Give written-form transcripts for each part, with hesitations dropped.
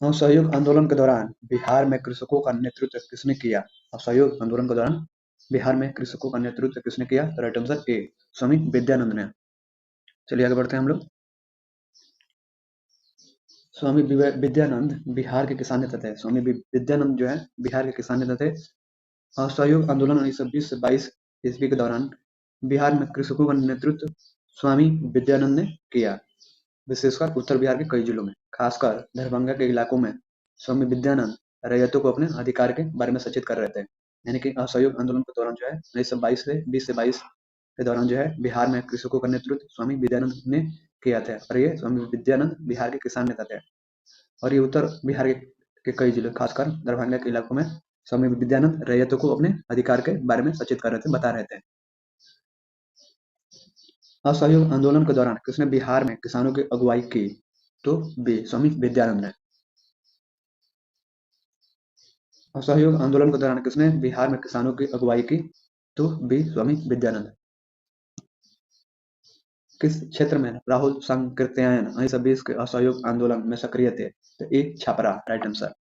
असहयोग आंदोलन के दौरान बिहार में कृषकों का नेतृत्व किसने किया? असहयोग आंदोलन के दौरान बिहार में कृषकों का नेतृत्व किसने किया? तो राइट आंसर ए, स्वामी विद्यानंद ने। चलिए आगे बढ़ते हैं हम लोग। स्वामी विद्यानंद बिहार के किसान नेता थे। स्वामी विद्यानंद जो है बिहार के किसान नेता थे। असहयोग आंदोलन 1920 से 22 ईस्वी के दौरान बिहार में कृषकों का नेतृत्व स्वामी विद्यानंद ने किया। विशेषकर उत्तर बिहार के कई जिलों में, खासकर दरभंगा के इलाकों में स्वामी विद्यानंद रैयतों को अपने अधिकार के बारे में सचेत कर रहे थे। यानी कि असहयोग आंदोलन के दौरान जो है 1922 से 20 के दौरान जो है बिहार में कृषकों का नेतृत्व स्वामी विद्यानंद ने किया था। और ये स्वामी विद्यानंद बिहार के किसान नेता थे। और ये उत्तर बिहार के कई जिलों, खासकर दरभंगा के इलाकों में स्वामी विद्यानंद रैयतों को अपने अधिकार के बारे में सचेत कर रहे थे, बता रहे थे। असहयोग आंदोलन के दौरान किसने बिहार में किसानों की अगुवाई की? तो बी, स्वामी विद्यानंद ने। असहयोग आंदोलन के दौरान किसने बिहार में किसानों की अगुवाई की? तो बी, स्वामी विद्यानंद। किस क्षेत्र में राहुल सांकृत्यायन 1920 के असहयोग आंदोलन में सक्रिय थे? तो ए, छपरा, राइट आंसर।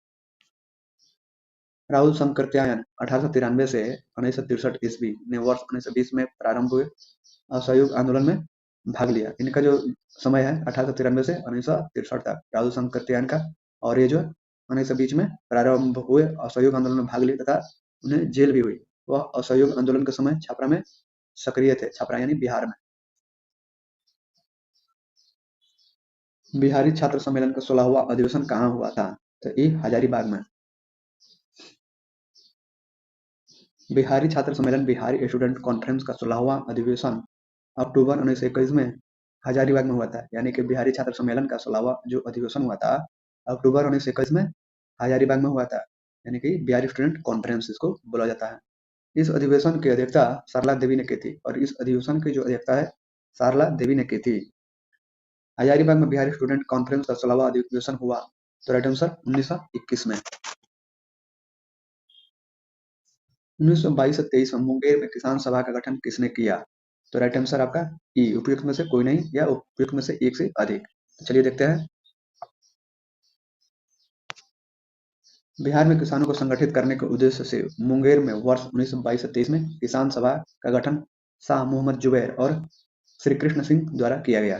राहुल सांकृत्यायन 1893 से 1963 ईस्वी ने वर्ष 1920 में प्रारंभ हुए असहयोग आंदोलन में भाग लिया। इनका जो समय है 1893 से 1963 तक राहुल सांकृत्यायन का, और ये जो 1920 में प्रारंभ हुए असहयोग आंदोलन में भाग लिए तथा उन्हें जेल भी हुई। वह असहयोग आंदोलन के समय छपरा में सक्रिय थे। छपरा यानी बिहार में। बिहारी छात्र सम्मेलन का 16वां अधिवेशन कहाँ हुआ था? तो ए, हजारीबाग में। बिहारी छात्र सम्मेलन बिहारी स्टूडेंट कॉन्फ्रेंस का 16वां अधिवेशन अक्टूबर 1921 में हजारीबाग में हुआ था। यानी कि बिहारी छात्र सम्मेलन का 16वां जो अधिवेशन हुआ था अक्टूबर 1921 में हजारीबाग में हुआ था। यानी कि बिहारी स्टूडेंट कॉन्फ्रेंस इसको बोला जाता है। इस अधिवेशन की अध्यक्षता सरला देवी ने की थी। और इस अधिवेशन की जो अध्यक्षता है सरला देवी ने की थी। हजारीबाग में बिहारी स्टूडेंट कॉन्फ्रेंस का 16वां अधिवेशन हुआ। तो राइट आंसर 1921 में। 1922 से 23 में मुंगेर में किसान सभा का गठन किसने किया? तो राइट आंसर आपका ई, उपयुक्त में से कोई नहीं या उपयुक्त में से एक से अधिक। चलिए देखते हैं। बिहार में किसानों को संगठित करने के उद्देश्य से मुंगेर में वर्ष 1922 से 23 में किसान सभा का गठन शाह मोहम्मद जुबैर और श्री कृष्ण सिंह द्वारा किया गया।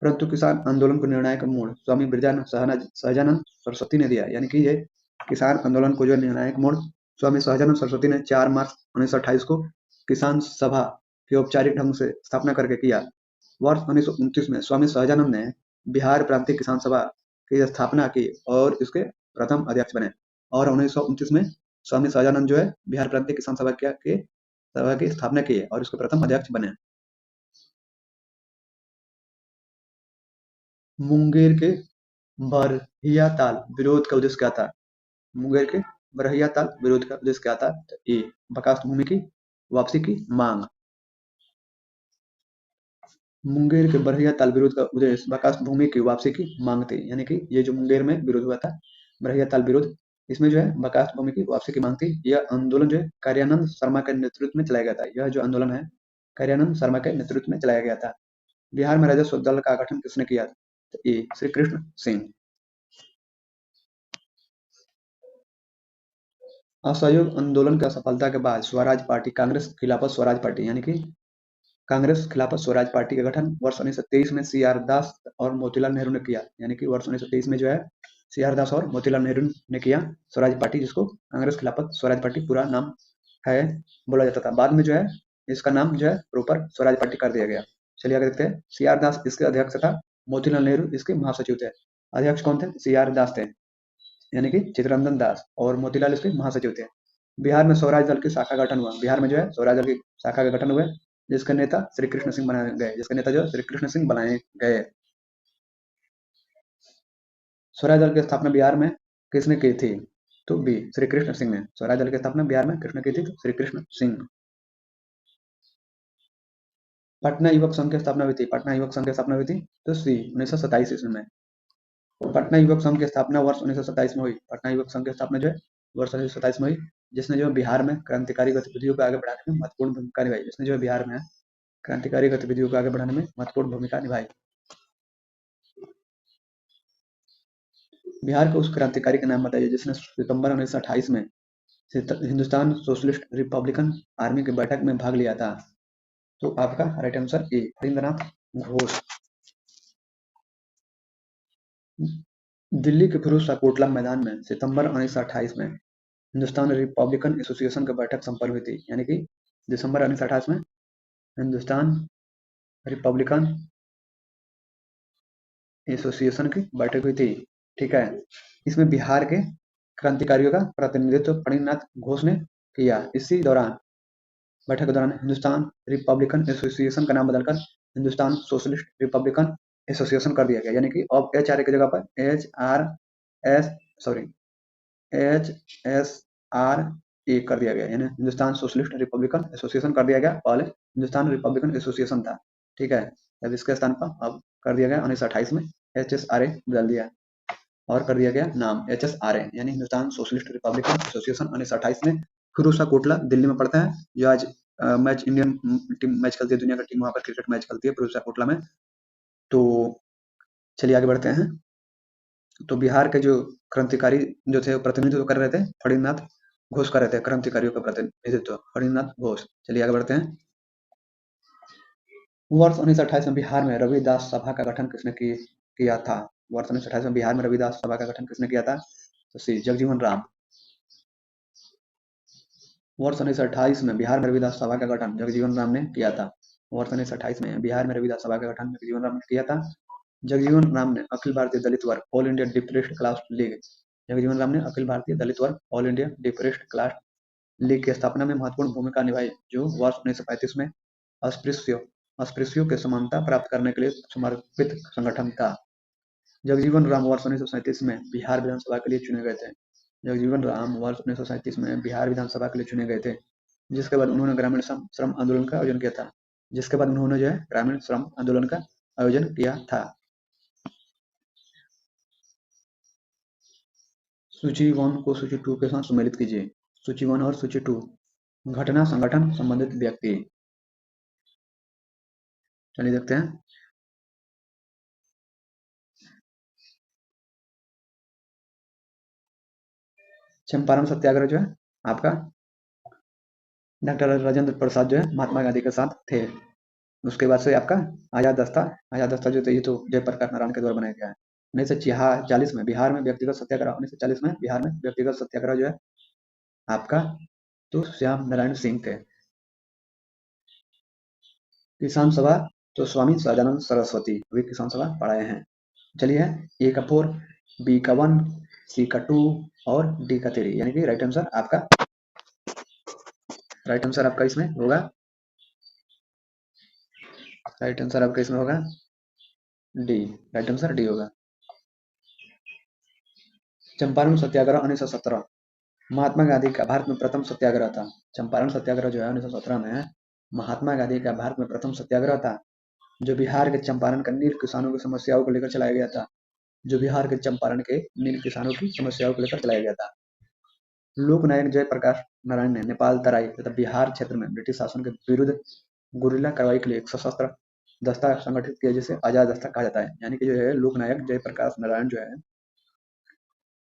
परंतु किसान आंदोलन को निर्णायक मोड़ स्वामी सहजानंद सरस्वती ने दिया। यानी कि ये किसान आंदोलन को जो निर्णायक मोड़ स्वामी सहजानंद सरस्वती ने 4 मार्च 1928 को किसान सभा की औपचारिक ढंग से स्थापना करके किया। वर्ष 1929 में स्वामी सहजानंद ने बिहार प्रांतीय किसान सभा की स्थापना की और इसके प्रथम अध्यक्ष बने। और 1929 में स्वामी सहजानंद जो है बिहार प्रांतीय किसान सभा की स्थापना की और इसके प्रथम अध्यक्ष बने। मुंगेर के बरहिया ताल विरोध का उद्देश्य क्या था? मुंगेर के बरहिया ताल विरोध का उद्देश्य क्या था? तो ए, बकास्त भूमि की वापसी की मांग। मुंगेर के बरहिया ताल विरोध का उद्देश्य बकास्त भूमि की वापसी की मांग थी। यानी कि ये जो मुंगेर में विरोध हुआ था बरहिया ताल विरोध, इसमें जो है बकास्त भूमि की वापसी की मांग थी। यह आंदोलन जो है कार्यानंद शर्मा के नेतृत्व में चलाया गया था। यह जो आंदोलन है कार्यानंद शर्मा के नेतृत्व में चलाया गया था। बिहार में राजस्व दल का गठन किसने किया? तो ए, श्री कृष्ण सिंह। असहयोग आंदोलन की असफलता के बाद स्वराज पार्टी कांग्रेस खिलाफत स्वराज पार्टी यानी कि कांग्रेस खिलाफत स्वराज पार्टी का गठन वर्ष 1923 में सी आर दास और मोतीलाल नेहरू ने किया। यानी कि वर्ष 1923 में जो है सी आर दास और मोतीलाल नेहरू ने किया स्वराज पार्टी, जिसको कांग्रेस खिलाफत स्वराज पार्टी पूरा नाम है बोला जाता था। बाद में जो है इसका नाम जो है प्रॉपर स्वराज पार्टी कर दिया गया। चलिए आगे देखते हैं। सी आर दास इसके अध्यक्ष था, मोतीलाल नेहरू इसके महासचिव थे। अध्यक्ष कौन थे? सी आर दास थे यानी कि चित्तरंजन दास, और मोतीलाल इसके महासचिव थे। बिहार में स्वराज दल की शाखा गठन हुआ। बिहार में जो है स्वराज दल की शाखा का गठन हुआ जिसके नेता श्री कृष्ण सिंह बनाए गए। जिसके नेता जो श्री कृष्ण सिंह बनाए गए। स्वराज दल की स्थापना बिहार में किसने की थी? तो बी, श्री कृष्ण सिंह ने। स्वराज दल की स्थापना बिहार में किसने की थी? तो श्री कृष्ण सिंह। पटना युवक संघ की स्थापना हुई थी। पटना युवक संघ की स्थापना हुई थी तो सी, 1927 ईस्वी में। पटना युवक संघ की स्थापना वर्ष 1927 में हुई। पटना युवक संघ की स्थापना जो है वर्ष 1927 में हुई, जिसने जो बिहार में क्रांतिकारी गतिविधियों को आगे बढ़ाने में महत्वपूर्ण भूमिका निभाई। जिसने जो बिहार में क्रांतिकारी गतिविधियों को आगे बढ़ाने में महत्वपूर्ण भूमिका निभाई। बिहार के उस क्रांतिकारी का नाम बताइए जिसने सितंबर 1928 में हिंदुस्तान सोशलिस्ट रिपब्लिकन आर्मी की बैठक में भाग लिया था। तो आपका right answer A, Harindranath Ghosh. Delhi के फिरोज शाह कोटला मैदान में सितंबर 1928 में हिंदुस्तान रिपब्लिकन एसोसिएशन की बैठक संपन्न हुई थी, यानी कि दिसंबर 1928 में हिंदुस्तान रिपब्लिकन एसोसिएशन की बैठक हुई थी। ठीक है, इसमें बिहार के क्रांतिकारियों का प्रतिनिधित्व फणिनाथ घोष ने किया। इसी दौरान बैठक के दौरान हिंदुस्तान रिपब्लिकन एसोसिएशन का नाम बदलकर हिंदुस्तान सोशलिस्ट रिपब्लिकन एसोसिएशन कर दिया गया, यानी कि अब HRA की जगह पर HSRA कर दिया गया, यानी हिंदुस्तान सोशलिस्ट रिपब्लिकन एसोसिएशन कर दिया गया। पहले हिंदुस्तान रिपब्लिकन एसोसिएशन था। ठीक है, अब इसके स्थान पर अब कर दिया गया 1928 में HSRA बदल दिया और कर दिया गया नाम HSRA, यानी हिंदुस्तान सोशलिस्ट रिपब्लिकन एसोसिएशन 1928 में। फिरोज शाह कोटला दिल्ली में पड़ता है, जो आज मैच इंडियन टीम मैच खेलती है, दुनिया की टीम वहां पर क्रिकेट मैच खेलती है फिरोज शाह कोटला में। तो चलिए आगे बढ़ते हैं। तो बिहार के जो क्रांतिकारी जो थे प्रतिनिधित्व कर रहे थे फणिनाथ घोष कर रहे थे, क्रांतिकारियों का प्रतिनिधित्व फणिनाथ घोष। चलिए आगे बढ़ते हैं। वर्ष 1928 में बिहार में रविदास सभा का गठन किसने किया था? वर्ष 1928 में बिहार में रविदास सभा का गठन किसने किया था? तो सी जगजीवन राम। वर्ष 1928 में बिहार में रविदास सभा का गठन जगजीवन राम ने किया था। वर्ष 1928 में बिहार में रविदास सभा का गठन जगजीवन राम ने किया था। जगजीवन राम ने अखिल भारतीय दलित वर्ग all India depressed class league Jagjivan Ram ने अखिल भारतीय दलित वर्ग all India depressed class league की स्थापना में महत्वपूर्ण भूमिका निभाई, जो वर्ष 1935 में अस्पृश्यों के समानता प्राप्त करने के लिए समर्पित संगठन था। जगजीवन राम वर्ष 1937 में बिहार विधानसभा के लिए चुने गए थे। जगजीवन राम वर्ष 1937 में बिहार विधानसभा के लिए चुने गए थे, जिसके बाद उन्होंने ग्रामीण श्रम आंदोलन का आयोजन किया था। जिसके बाद उन्होंने जो है ग्रामीण श्रम आंदोलन का आयोजन किया था। सूची 1 को सूची 2 के साथ सम्मिलित कीजिए। सूची 1 और सूची 2। घटना, संगठन, संबंधित व्यक्ति। चलिए देखते हैं। चंपारण सत्याग्रह जो है आपका डॉक्टर राजेंद्र प्रसाद जो है महात्मा गांधी के साथ थे। उसके बाद से आपका आजाद दस्ता जो थे ये तो जयप्रकाश नारायण के द्वारा बनाया गया है। 1940 में बिहार में व्यक्तिगत सत्याग्रह 1940 में बिहार में व्यक्तिगत सत्याग्रह जो है आपका तो श्याम नारायण सिंह थे। किसान सभा तो स्वामी सहजानंद सरस्वती वे किसान सभा पढ़ाए हैं। चलिए ए का 4, बी का 1, सी का 2 और डी का 3, यानी कि राइट आंसर आपका इसमें होगा डी। राइट आंसर डी होगा। चंपारण सत्याग्रह 1917 महात्मा गांधी का भारत में प्रथम सत्याग्रह था। चंपारण सत्याग्रह जो है 1917 में महात्मा गांधी का भारत में प्रथम सत्याग्रह था, जो बिहार के चंपारण के नील किसानों की समस्याओं को लेकर चलाया गया था। जो बिहार के चंपारण के नील किसानों की समस्याओं को लेकर चलाया गया था। लोकनायक जयप्रकाश नारायण ने नेपाल तराई तथा बिहार क्षेत्र में ब्रिटिश शासन के विरुद्ध गुरिल्ला कार्रवाई के लिए एक सशस्त्र दस्ता संगठित किया, जिसे आजाद दस्ता कहा जाता है। यानी कि जो है लोकनायक जयप्रकाश नारायण जो है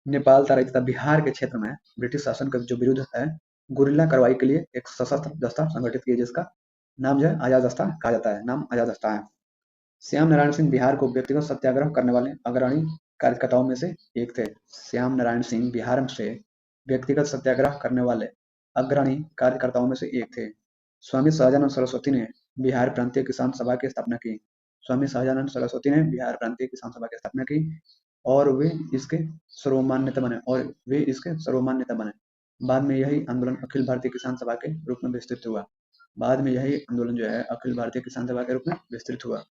नेपाल तराई तथा बिहार के क्षेत्र में ब्रिटिश शासन का जो विरुद्ध है गुरिल्ला कार्रवाई के लिए एक सशस्त्र दस्ता संगठित किया, जिसका नाम जो है आजाद दस्ता कहा जाता है। नाम आजाद दस्ता है। श्याम नारायण सिंह बिहार को व्यक्तिगत सत्याग्रह करने वाले अग्रणी कार्यकर्ताओं में से एक थे। श्याम नारायण सिंह बिहार से व्यक्तिगत सत्याग्रह करने वाले अग्रणी कार्यकर्ताओं में से एक थे। स्वामी सहजानंद सरस्वती ने बिहार प्रांतीय किसान सभा की स्थापना की। स्वामी सहजानंद सरस्वती ने बिहार प्रांतीय किसान सभा की स्थापना की और वे इसके सर्वमान्य नेता बने। बाद में यही आंदोलन अखिल भारतीय किसान सभा के रूप में विस्तृत हुआ। बाद में यही आंदोलन जो है अखिल भारतीय किसान सभा के रूप में विस्तृत हुआ।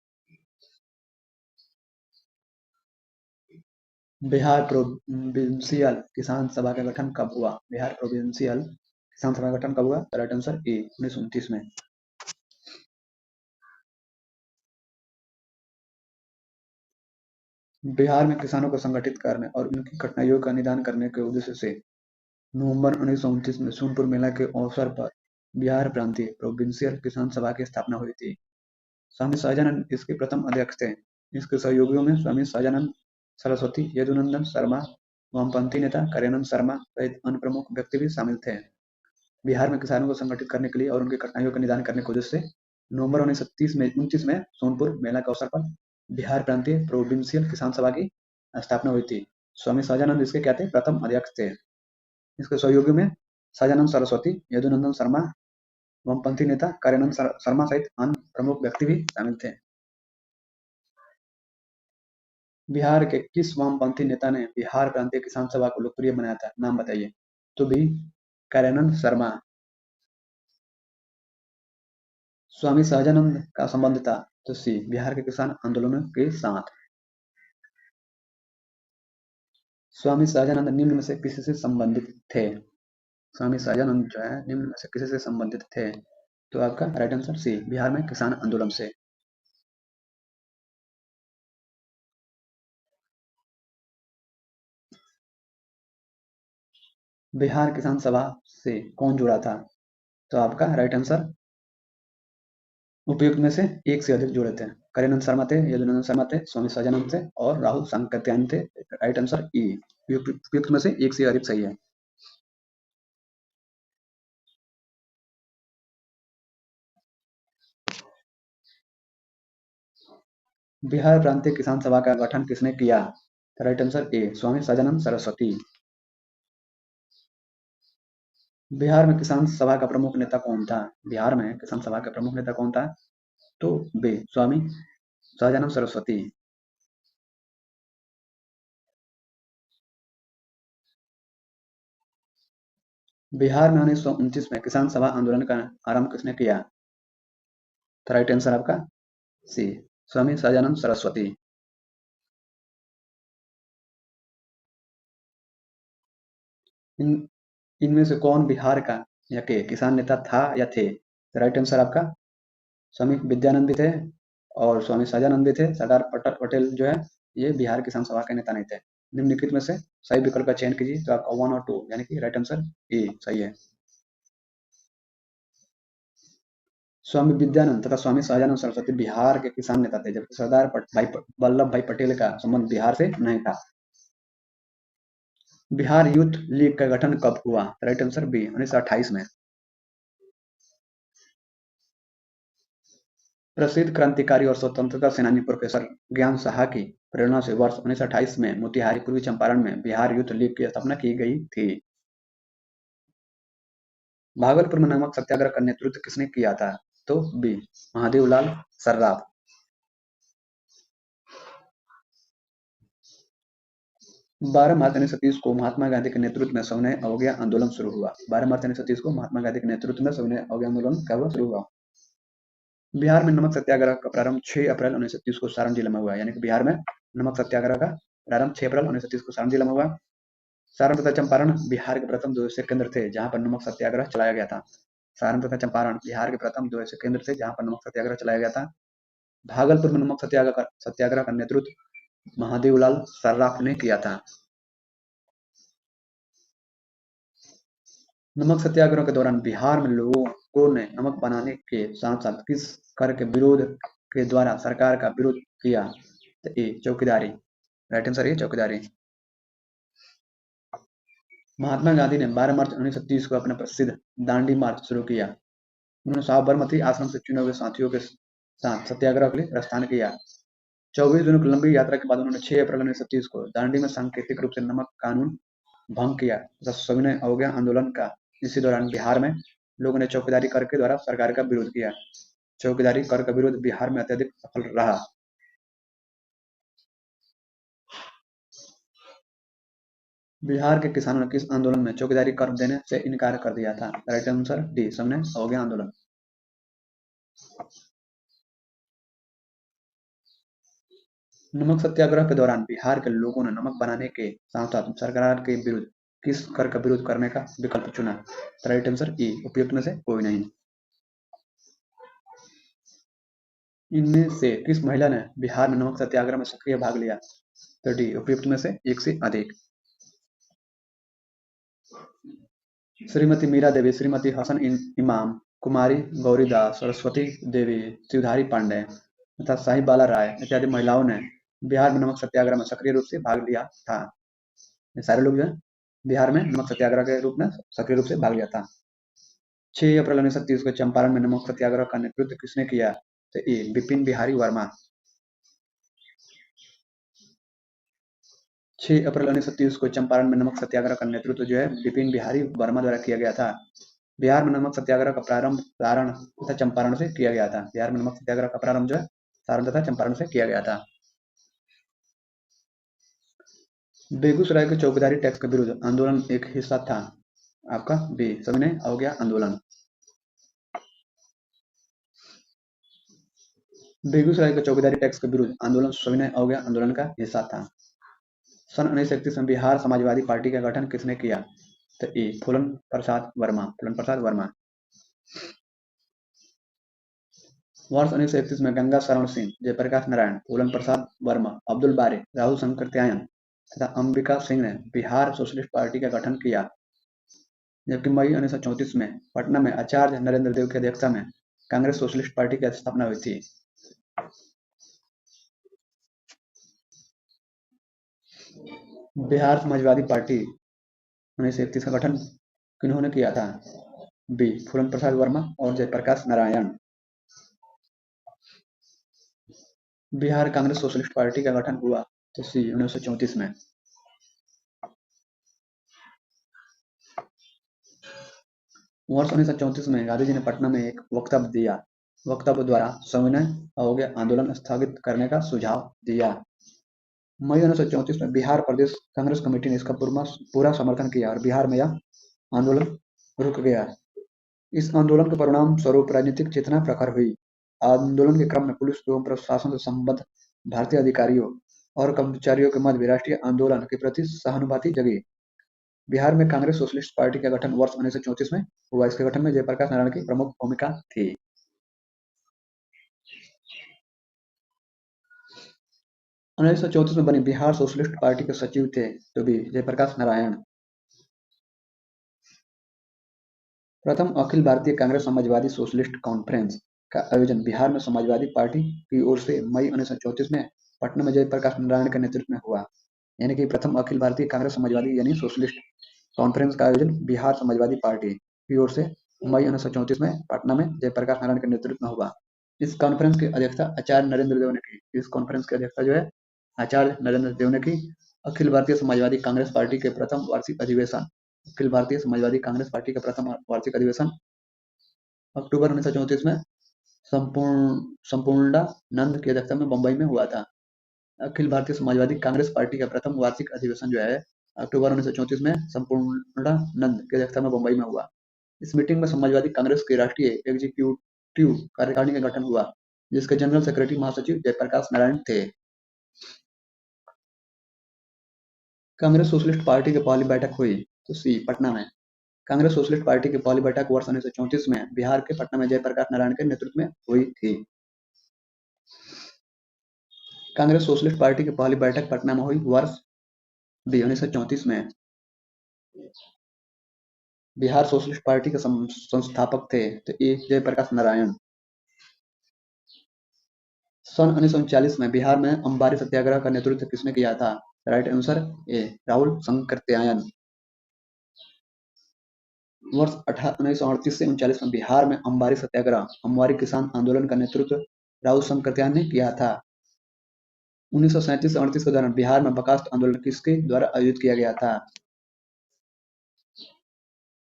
बिहार प्रोविंशियल किसान सभा का गठन कब हुआ? बिहार प्रोविंशियल किसान सभा का गठन कब हुआ? राइट आंसर ए, 1929 में। बिहार में किसानों को संगठित करने और उनकी कठिनाइयों का निदान करने के उद्देश्य से नवंबर 1929 में सोनपुर मेला के अवसर पर बिहार प्रांतीय प्रोविंशियल किसान सभा की स्थापना हुई थी। स्वामी सहजानंद इसके प्रथम अध्यक्ष थे। इसके सहयोगियों में स्वामी सहजानंद सरस्वती, यदुनंदन शर्मा, वामपंथी नेता करियानंद शर्मा सहित अन्य प्रमुख व्यक्ति भी शामिल थे। बिहार में किसानों को संगठित करने के लिए और उनकी कठिनाइयों का निदान करने के उद्देश्य से नवंबर 1929 में सोनपुर मेला के अवसर पर बिहार प्रांतीय प्रोविंशियल किसान सभा की स्थापना हुई थी। स्वामी सहजानंद इसके क्या थे? प्रथम अध्यक्ष थे। इसके सहयोगी में सहजानंद सरस्वती, यदुनंदन शर्मा, वामपंथी नेता करियानंद शर्मा सहित अन्य प्रमुख व्यक्ति भी शामिल थे। बिहार के किस वामपंथी नेता ने बिहार प्रांतीय किसान सभा को लोकप्रिय बनाया था? नाम बताइए। तो बी करियानंद शर्मा। स्वामी सहजानंद का संबंध था? तो सी बिहार के किसान आंदोलनों के साथ। स्वामी सहजानंद निम्न में से किसी से संबंधित थे? स्वामी सहजानंद जो है निम्न में से किसी से संबंधित थे? तो आपका राइट आंसर सी बिहार में किसान आंदोलन से। बिहार किसान सभा से कौन जुड़ा था? तो आपका राइट आंसर उपयुक्त में से एक से अधिक जुड़े थे। करियानंद शर्मा थे, यदुनंदन शर्मा थे, स्वामी सहजानंद थे और राहुल सांकृत्यायन थे। राइट आंसर ई उपयुक्त में से एक से अधिक सही है। बिहार प्रांतीय किसान सभा का गठन किसने किया? राइट आंसर ए स्वामी सहजानंद सरस्वती। बिहार में किसान सभा का प्रमुख नेता कौन था? बिहार में किसान सभा का प्रमुख नेता कौन था? तो बी स्वामी सहजानंद सरस्वती। बिहार में 1929 में किसान सभा आंदोलन का आरंभ किसने किया? तो राइट आंसर आपका सी स्वामी सहजानंद सरस्वती। इन इनमें से कौन बिहार का या के किसान नेता था या थे? तो राइट आंसर आपका स्वामी विद्यानंद भी थे और स्वामी सहजानंद भी थे। सरदार पटेल जो है ये बिहार किसान सभा के नेता नहीं थे। निम्नलिखित में से सही विकल्प का चयन कीजिए। तो आपका 1 और 2 यानी कि राइट आंसर ए सही है। स्वामी विद्यानंद तथा स्वामी सहजानंद सरस्वती बिहार के किसान नेता थे, जबकि सरदार वल्लभ भाई पटेल का संबंध बिहार से नहीं था। बिहार यूथ लीग का गठन कब हुआ? राइट आंसर बी 1928 में। प्रसिद्ध क्रांतिकारी और स्वतंत्रता सेनानी प्रोफेसर ज्ञान साहा की प्रेरणा से वर्ष 1928 में मोतिहारी, पूर्वी चंपारण में बिहार यूथ लीग की स्थापना की गई थी। भागलपुर में नमक सत्याग्रह का नेतृत्व किसने किया था? तो बी महादेवलाल सर्राफ। 12 मार्च 1930 को महात्मा गांधी के नेतृत्व में सविनय अवज्ञा आंदोलन शुरू हुआ। 12 मार्च 1930 को महात्मा गांधी के नेतृत्व में सविनय अवज्ञा आंदोलन कब शुरू हुआ? बिहार में नमक सत्याग्रह का प्रारंभ 6 अप्रैल 1930 को सारण जिले में हुआ। यानी कि बिहार में नमक सत्याग्रह का प्रारंभ 6 अप्रैल 1930 को सारण जिले में हुआ। सारण तथा चंपारण बिहार के प्रथम 2 ऐसे केंद्र थे जहां पर नमक सत्याग्रह चलाया गया था। सारण तथा चंपारण बिहार के प्रथम 2 ऐसे केंद्र थे जहां पर नमक सत्याग्रह चलाया गया था। भागलपुर में नमक सत्याग्रह का नेतृत्व महादेवलाल सर्राफ ने किया था। नमक सत्याग्रह के दौरान बिहार में लोगों ने नमक बनाने के साथ साथ किस कर के विरोध के द्वारा सरकार का विरोध किया? तो ए चौकीदारी। राइट आंसर ए चौकीदारी। महात्मा गांधी ने 12 मार्च 1930 को अपना प्रसिद्ध दांडी मार्च शुरू किया। उन्होंने साबरमती आश्रम से चुने हुए साथियों के साथ सत्याग्रह के लिए प्रस्थान किया। 24 दिनों की लंबी यात्रा के बाद उन्होंने 6 अप्रैल 1930 को दांडी में सांकेतिक रूप से नमक कानून भंग किया तथा सविनय अवज्ञा आंदोलन का। इसी दौरान बिहार में लोगों ने चौकीदारी कर के द्वारा सरकार का विरोध किया। चौकीदारी कर का विरोध बिहार में अत्यधिक सफल रहा। बिहार के किसानों ने किस आंदोलन में चौकीदारी कर देने से इनकार कर दिया था? राइट आंसर डी सविनय अवज्ञा आंदोलन। नमक सत्याग्रह के दौरान बिहार के लोगों ने नमक बनाने के साथ साथ सरकार के विरुद्ध किस कर का विरोध करने का विकल्प चुना? राइट आंसर ई उपयुक्त में से कोई नहीं। इनमें से किस महिला ने बिहार में नमक सत्याग्रह में सक्रिय भाग लिया? तो डी उपयुक्त में से एक से अधिक। श्रीमती मीरा देवी, श्रीमती हसन इमाम, कुमारी गौरीदास, सरस्वती देवी, शिवधारी पांडे तथा साहिबाला राय इत्यादि महिलाओं ने बिहार में नमक सत्याग्रह में सक्रिय रूप से भाग लिया था। ये सारे लोग जो है बिहार में नमक सत्याग्रह के रूप में सक्रिय रूप से भाग लिया था। 6 अप्रैल 1930 को चंपारण में नमक सत्याग्रह का नेतृत्व किसने किया? तो ए बिपिन बिहारी वर्मा। 6 अप्रैल 1930 को चंपारण में नमक सत्याग्रह का नेतृत्व जो है बिपिन बिहारी वर्मा द्वारा किया गया था। बिहार में नमक सत्याग्रह का प्रारंभ सारण तथा चंपारण से किया गया था। बिहार में नमक सत्याग्रह का प्रारंभ जो है सारण तथा चंपारण से किया गया था। बेगूसराय के चौकीदारी टैक्स के विरुद्ध आंदोलन एक हिस्सा था आपका बी सविनय अवज्ञा आंदोलन। बेगूसराय के चौकीदारी टैक्स के विरुद्ध आंदोलन सविनय अवज्ञा आंदोलन का हिस्सा था। सन 1931 में बिहार समाजवादी पार्टी का गठन किसने किया? तो ए फूलन प्रसाद वर्मा। फूलन प्रसाद वर्मा। वर्ष 1931 में गंगा शरण सिंह, जयप्रकाश नारायण, फूलन प्रसाद वर्मा, अब्दुल बारी, राहुल शंकर त्यायन तथा अंबिका सिंह ने बिहार सोशलिस्ट पार्टी का गठन किया। जबकि मई 1934 में पटना में आचार्य नरेंद्र देव की अध्यक्षता में कांग्रेस सोशलिस्ट पार्टी की स्थापना हुई थी। बिहार समाजवादी पार्टी 1931 का गठन किन्होंने किया था? बी फूलन प्रसाद वर्मा और जयप्रकाश नारायण। बिहार कांग्रेस सोशलिस्ट पार्टी का गठन हुआ तो सी 1934 में। वर्ष 1934 में गांधी जी ने पटना में एक वक्तव्य दिया। वक्तव्य द्वारा सविनय अवज्ञा आंदोलन स्थगित करने का सुझाव दिया। मई 1934 में बिहार प्रदेश कांग्रेस कमेटी ने इसका पूरा समर्थन किया और बिहार में यह आंदोलन रुक गया। इस आंदोलन के परिणाम स्वरूप राजनीतिक चेतना प्रखर हुई। आंदोलन के क्रम में पुलिस एवं प्रशासन से संबद्ध भारतीय अधिकारियों और कर्मचारियों के मध्य भी राष्ट्रीय आंदोलन के प्रति सहानुभूति जगी। बिहार में कांग्रेस सोशलिस्ट पार्टी का गठन वर्ष 1934 में हुआ। इसके गठन में जयप्रकाश नारायण की प्रमुख भूमिका थी। 1934 में बनी बिहार सोशलिस्ट पार्टी के सचिव थे तो भी जयप्रकाश नारायण। प्रथम अखिल भारतीय कांग्रेस समाजवादी सोशलिस्ट कॉन्फ्रेंस का आयोजन बिहार में समाजवादी पार्टी की ओर से मई 1934 में पटना में जयप्रकाश नारायण के नेतृत्व में हुआ। यानी कि प्रथम अखिल भारतीय कांग्रेस समाजवादी यानी सोशलिस्ट कॉन्फ्रेंस का आयोजन बिहार समाजवादी पार्टी की ओर से मई 1934 में पटना में जयप्रकाश नारायण के नेतृत्व में हुआ। इस कॉन्फ्रेंस की अध्यक्षता आचार्य नरेंद्र देव ने की। इस कॉन्फ्रेंस की अध्यक्षता जो है आचार्य नरेंद्र देव ने की। अखिल भारतीय समाजवादी कांग्रेस पार्टी के प्रथम वार्षिक अधिवेशन अखिल भारतीय समाजवादी कांग्रेस पार्टी का प्रथम वार्षिक अधिवेशन अक्टूबर 1934 में संपूर्णानंद की अध्यक्षता में बंबई में हुआ था। अखिल भारतीय समाजवादी कांग्रेस पार्टी का प्रथम वार्षिक अधिवेशन जो है अक्टूबर 1934 में संपूर्णानंद की अध्यक्षता में बंबई में हुआ। इस मीटिंग में समाजवादी कांग्रेस के राष्ट्रीय एग्जीक्यूटिव कार्यकारिणी का गठन हुआ, जिसके जनरल सेक्रेटरी महासचिव जयप्रकाश नारायण थे। कांग्रेस सोशलिस्ट पार्टी की पहली बैठक हुई तो सी पटना में। कांग्रेस सोशलिस्ट पार्टी की पहली बैठक वर्ष 1934 में बिहार के पटना में जयप्रकाश नारायण के नेतृत्व में हुई थी। कांग्रेस सोशलिस्ट पार्टी की पहली बैठक पटना में हुई वर्ष 1934 में। बिहार सोशलिस्ट पार्टी के संस्थापक थे तो ए जयप्रकाश नारायण। सन 1939 में बिहार में अंबारी सत्याग्रह का नेतृत्व किसने किया था? Right answer A Rahul Sankrityayan. वर्ष 1938 से 39 में बिहार में अंबारी सत्याग्रह अंबारी किसान आंदोलन का नेतृत्व राहुल शंकर त्यायन ने किया था। 1937 से 38 के दौरान बिहार में बर्खास्त आंदोलन किसके द्वारा आयोजित किया गया था?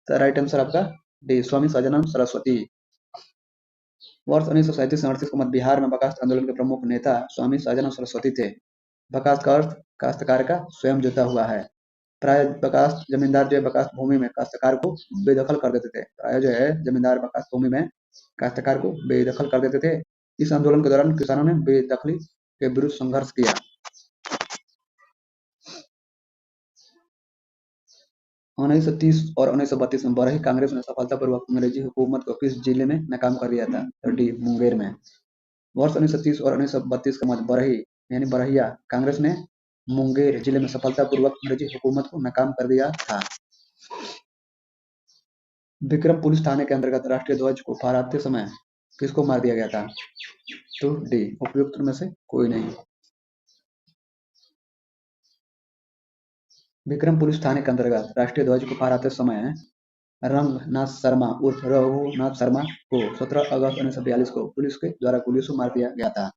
तो राइट आंसर आपका डी स्वामी सदानंद सरस्वती। वर्ष 1937 से 38 के मध्य बिहार में बर्खास्त आंदोलन के प्रमुख नेता स्वामी सदानंद सरस्वती थे। बर्खास्त का अर्थ काश्तकार का स्वयं जोता हुआ है। प्राय बर्खास्त जमींदार जो है बर्खास्त भूमि में काश्तकार को बेदखल कर देते थे। प्राय जो है जमींदार बर्खास्त भूमि में काश्तकार को बेदखल कर देते थे। इस आंदोलन के दौरान किसानों ने बेदखली के विरुद्ध संघर्ष किया। 1930 और 1932 में बरही कांग्रेस ने सफलतापूर्वक अंग्रेजी हुकूमत को किस जिले में नाकाम कर दिया था? तो डी मुंगेर में। वर्ष 1930 और 1932 के मध्य बरही यानी बरहिया कांग्रेस ने मुंगेर जिले में सफलतापूर्वक अंग्रेजी हुकूमत को नाकाम कर दिया था। विक्रम पुलिस थाने के अंतर्गत राष्ट्रीय ध्वज को फहराते समय किसको मार दिया गया था? तो डी उपयुक्त में से कोई नहीं। विक्रम पुलिस थाने के अंतर्गत राष्ट्रीय ध्वज को फहराते समय रंगनाथ शर्मा उर्फ रघुनाथ शर्मा को 17 अगस्त 1942 को पुलिस के द्वारा गोलियों से मार दिया गया था।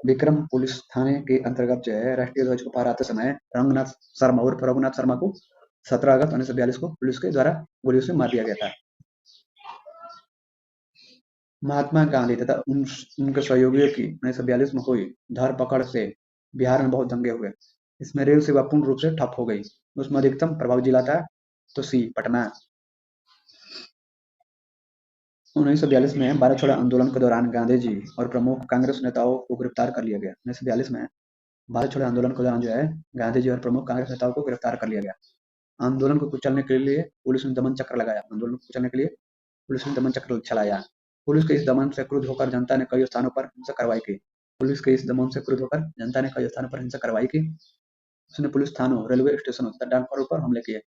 विक्रम पुलिस थाने के अंतर्गत जो है राष्ट्रीय ध्वज को फहराते समय रंगनाथ शर्मा उर्फ रघुनाथ शर्मा को 17 अगस्त 1942 को पुलिस के द्वारा गोलियों से मार दिया गया था। महात्मा गांधी तथा उनके सहयोगियों की 1942 में हुई धरपकड़ से बिहार में बहुत दंगे हुए। इसमें रेल सेवा पूर्ण रूप से ठप हो गई। उसमें अधिकतम प्रभावित जिला था तो सी पटना। 1942 में भारत छोड़ो आंदोलन के दौरान गांधी जी और प्रमुख कांग्रेस नेताओं को गिरफ्तार कर लिया गया। 1942 में भारत छोड़ो आंदोलन के दौरान जो है गांधी जी और प्रमुख कांग्रेस नेताओं को गिरफ्तार कर लिया गया। आंदोलन को कुचलने के लिए पुलिस ने दमन चक्र लगाया। आंदोलन को कुचलने के लिए पुलिस ने दमन चक्र चलाया। पुलिस के इस दमन से क्रुद्ध होकर जनता ने कई स्थानों पर हिंसक कार्रवाई की। पुलिस के इस दमन से क्रुद्ध होकर जनता ने कई स्थानों पर हिंसक कार्रवाई की। उसने पुलिस थानों, रेलवे स्टेशनों तथा डाकघरों पर हमले किए।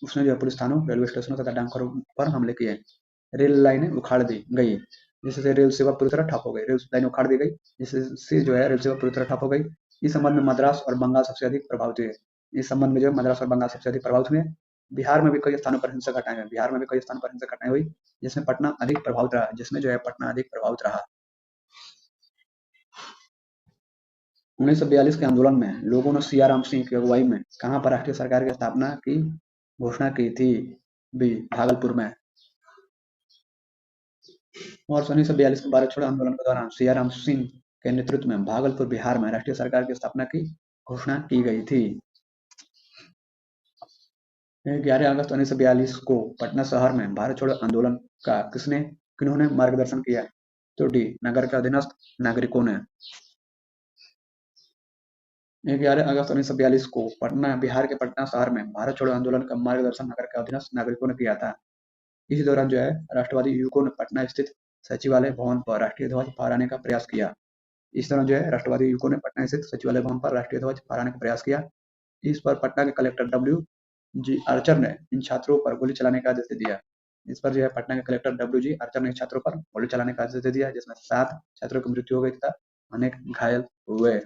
उसने जो है पुलिस थानों, रेलवे स्टेशनों तथा डाकघरों पर हमले किए। रेल लाइनें उखाड़ दी गई, जिससे रेल सेवा पूरी तरह ठप हो गई। रेल लाइन उखाड़ दी गई, जिससे जो है रेल सेवा पूरी तरह ठप हो गई। इस संबंध में मद्रास और बंगाल सबसे अधिक प्रभावित हुए। इस संबंध में जो है मद्रास और बंगाल सबसे अधिक प्रभावित हुए। बिहार में भी कई स्थानों पर हिंसक घटनाएं हुई। बिहार में भी कई स्थानों पर हिंसक घटनाएं हुई, जिसमें पटना अधिक प्रभावित रहा। जिसमें जो है पटना अधिक प्रभावित रहा। 1942 के आंदोलन में लोगों ने सियाराम सिंह की अगुवाई में कहां पर राष्ट्रीय सरकार की स्थापना की घोषणा की थी? बी भागलपुर में। वर्ष 1942 के भारत छोड़ो आंदोलन के दौरान सियाराम सिंह के नेतृत्व में भागलपुर, बिहार में राष्ट्रीय सरकार की स्थापना की घोषणा की गई थी। 11 अगस्त 1942 को पटना शहर में भारत छोड़ो आंदोलन का किन्होंने मार्गदर्शन किया? तो डी नगर के अधीनस्थ नागरिकों ने। 11 अगस्त 1942 को पटना, बिहार के पटना शहर में भारत छोड़ो आंदोलन का मार्गदर्शन नगर के अधीनस्थ नागरिकों ने किया था। इसी दौरान जो है राष्ट्रवादी युवकों ने पटना स्थित सचिवालय भवन पर राष्ट्रीय ध्वज फहराने का प्रयास किया। इस तरह जो है राष्ट्रवादी युवकों ने पटना स्थित सचिवालय भवन पर राष्ट्रीय ध्वज फहराने का प्रयास किया। इस पर पटना के कलेक्टर डब्ल्यू जी आर्चर ने इन छात्रों पर गोली चलाने का आदेश दे दिया। इस पर जो है पटना के कलेक्टर डब्ल्यू जी आर्चर ने छात्रों पर गोली चलाने का आदेश दे दिया, जिसमें 7 छात्रों की मृत्यु हो गई तथा अनेक घायल हुए।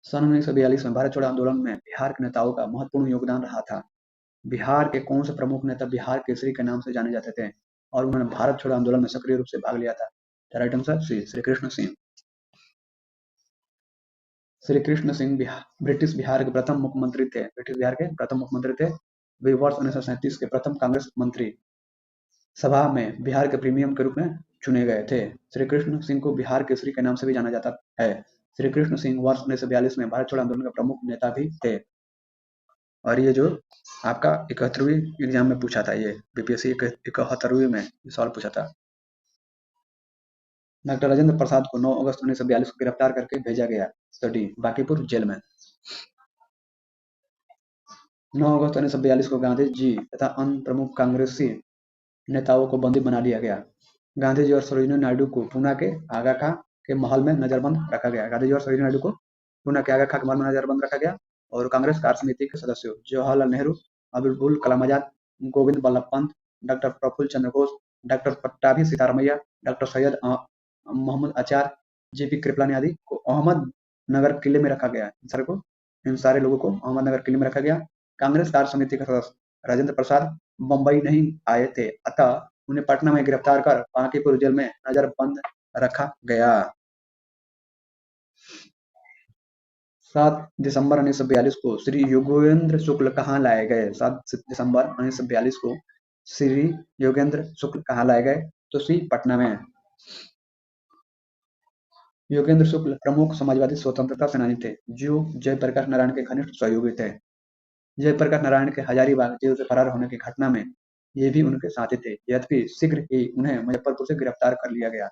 सन 1942 में भारत छोड़ो आंदोलन में बिहार के नेताओं का महत्वपूर्ण योगदान रहा था। बिहार के कौन से प्रमुख नेता बिहार केसरी के नाम से जाने जाते थे और उन्होंने भारत छोड़ो आंदोलन में सक्रिय रूप से भाग लिया था? Right answer C Shri Krishna Singh. Shri Krishna Singh British Bihar के प्रथम मुख्यमंत्री थे। ब्रिटिश बिहार के प्रथम मुख्यमंत्री थे। वे वर्ष 1937 के प्रथम कांग्रेस मंत्री सभा में बिहार के प्रीमियम के रूप में चुने गए थे। श्री कृष्ण सिंह को बिहार केसरी के नाम से भी जाना जाता है। श्री कृष्ण सिंह वर्ष 1942 में भारत छोड़ो आंदोलन के प्रमुख नेता भी थे। और ये जो आपका 71वीं एग्जाम में पूछा था, ये बीपीएससी 71वीं में सवाल पूछा था। डॉक्टर राजेंद्र प्रसाद को 9 अगस्त 1942 को गिरफ्तार करके भेजा गया। तो डी बांकीपुर जेल में। 9 अगस्त 1942 को गांधी जी तथा अन्य प्रमुख कांग्रेसी नेताओं को बंदी बना लिया गया। गांधी जी और सरोजिनी नायडू को पूना के आगा खां के महल में नजरबंद रखा गया। गांधी जी और सरोजिनी नायडू को पूना के आगा खां के महल में नजरबंद रखा गया। और कांग्रेस कार्य समिति के सदस्यों जवाहरलाल नेहरू, अब्दुल कलाम आजाद, गोविंद बल्लभ पंत, डॉक्टर प्रफुल्ल चंद्र घोष, डॉक्टर पट्टाभी सीतारामैया, डॉक्टर सैयद मोहम्मद आचार्य, जेपी कृपलानी आदि को अहमदनगर किले में रखा गया। इन सारे लोगों को अहमदनगर किले में रखा गया। कांग्रेस कार्य समिति का सदस्य राजेंद्र प्रसाद बंबई नहीं आए थे, अतः उन्हें पटना में गिरफ्तार कर बांकीपुर जेल में नजरबंद रखा गया। 7 दिसंबर 1942 को श्री योगेंद्र शुक्ल कहाँ लाए गए? 7 दिसंबर 1942 को श्री योगेंद्र शुक्ल कहाँ लाए गए? तो सी पटना में। योगेंद्र शुक्ल प्रमुख समाजवादी स्वतंत्रता सेनानी थे, जो जयप्रकाश नारायण के घनिष्ठ सहयोगी थे। जयप्रकाश नारायण के हजारीबाग जेल से फरार होने की घटना में ये भी उनके साथी थे। यद्यपि शीघ्र ही उन्हें मुजफ्फरपुर से गिरफ्तार कर लिया गया।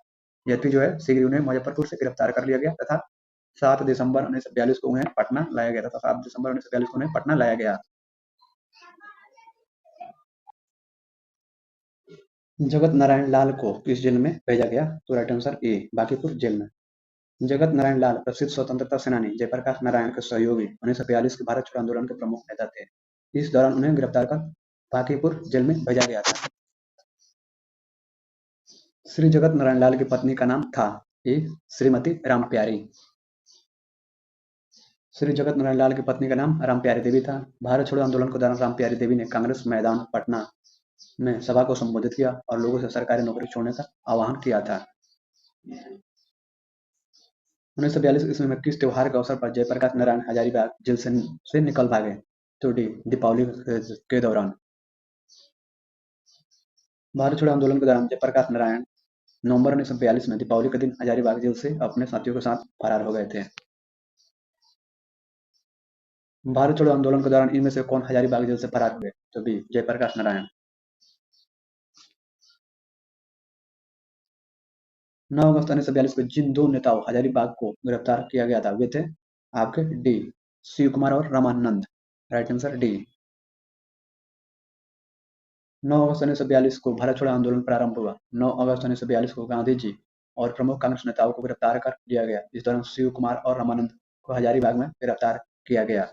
यद्यपि जो है शीघ्र उन्हें मुजफ्फरपुर से गिरफ्तार कर लिया गया तथा 7 दिसंबर 1942 को उन्हें पटना लाया गया था। 7 दिसंबर 1942 को उन्हें पटना लाया गया। जगत नारायण लाल को किस जेल में भेजा गया? तो right answer A Bankipur jail में। जगत नारायण लाल प्रसिद्ध स्वतंत्रता सेनानी जयप्रकाश नारायण के सहयोगी 1942 के भारत छोड़ो आंदोलन के प्रमुख नेता थे। इस दौरान उन्हें गिरफ्तार कर बांकीपुर जेल में भेजा गया था। श्री जगत नारायण लाल की पत्नी का नाम था ए श्रीमती रामप्यारी। श्री जगत नारायण लाल की पत्नी का नाम राम प्यारी देवी था। भारत छोड़ो आंदोलन के दौरान राम प्यारी देवी ने कांग्रेस मैदान पटना में सभा को संबोधित किया और लोगों से सरकारी नौकरी छोड़ने का आह्वान किया था। 1942 ईस्वी में किस त्योहार के अवसर पर जयप्रकाश नारायण हजारीबाग जेल से निकल भागे? तो डी दीपावली के दौरान। भारत छोड़ो आंदोलन के दौरान जयप्रकाश नारायण नवंबर 1942 में दीपावली के दिन हजारीबाग जेल से अपने साथियों के साथ फरार हो गए थे। भारत छोड़ो आंदोलन के दौरान इनमें से कौन हजारीबाग जेल से फरार हुए? तो बी जयप्रकाश नारायण। 9 अगस्त 1942 को जिन दो नेताओं हजारीबाग को गिरफ्तार किया गया था वे थे आपके डी शिव कुमार और रामानंद। Right answer D. 9 अगस्त 1942 को भारत छोड़ो आंदोलन प्रारंभ हुआ। 9 अगस्त 1942 को गांधी जी और प्रमुख कांग्रेस नेताओं को गिरफ्तार कर लिया गया। इस दौरान शिव कुमार और रामानंद को हजारीबाग में गिरफ्तार किया गया।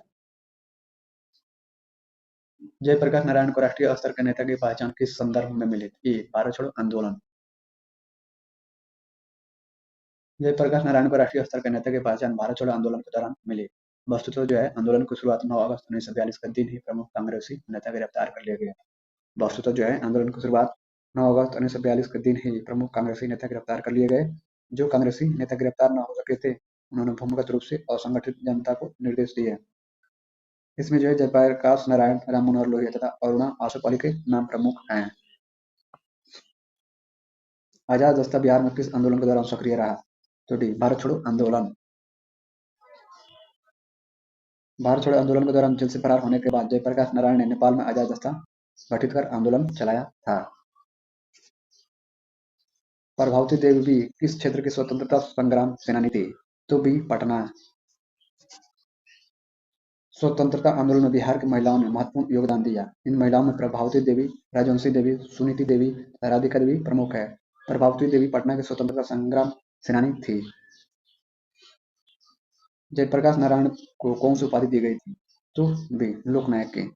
जयप्रकाश नारायण को राष्ट्रीय स्तर के नेता की पहचान किस संदर्भ में मिली? ए भारत छोड़ो आंदोलन। जयप्रकाश नारायण को राष्ट्रीय स्तर के नेता की पहचान भारत छोड़ो आंदोलन के दौरान मिली। वस्तुतः जो है आंदोलन की शुरुआत 9 अगस्त 1942 के दिन ही प्रमुख कांग्रेसी नेता गिरफ्तार कर लिया गया। वस्तुतः जो है आंदोलन की शुरुआत 9 अगस्त 1942 के दिन ही प्रमुख कांग्रेसी नेता गिरफ्तार कर लिए गए। जो कांग्रेसी नेता गिरफ्तार न हो सके थे उन्होंने भूमिगत रूप से असंगठित जनता को निर्देश दिए। इसमें जो है जयप्रकाश नारायण, राम मनोहर लोहिया तथा अरुणा आसफ अली के नाम प्रमुख हैं। आजाद दस्ता बिहार में किस आंदोलन के दौरान सक्रिय रहा? तो डी भारत छोड़ो आंदोलन। भारत छोड़ो आंदोलन के दौरान जेल से फरार होने के बाद जयप्रकाश नारायण ने नेपाल में आजाद दस्ता गठित कर आंदोलन चलाया था। प्रभावती देवी किस क्षेत्र की स्वतंत्रता संग्राम सेनानी थी? तो बी पटना। स्वतंत्रता आंदोलन में बिहार की महिलाओं ने महत्वपूर्ण योगदान दिया। इन महिलाओं में प्रभावती देवी, राजवंशी देवी, सुनीति देवी, राधिका देवी प्रमुख है। प्रभावती देवी पटना की स्वतंत्रता संग्राम सेनानी थी। जयप्रकाश नारायण को कौन सी उपाधि दी गई थी? तो बी लोकनायक की।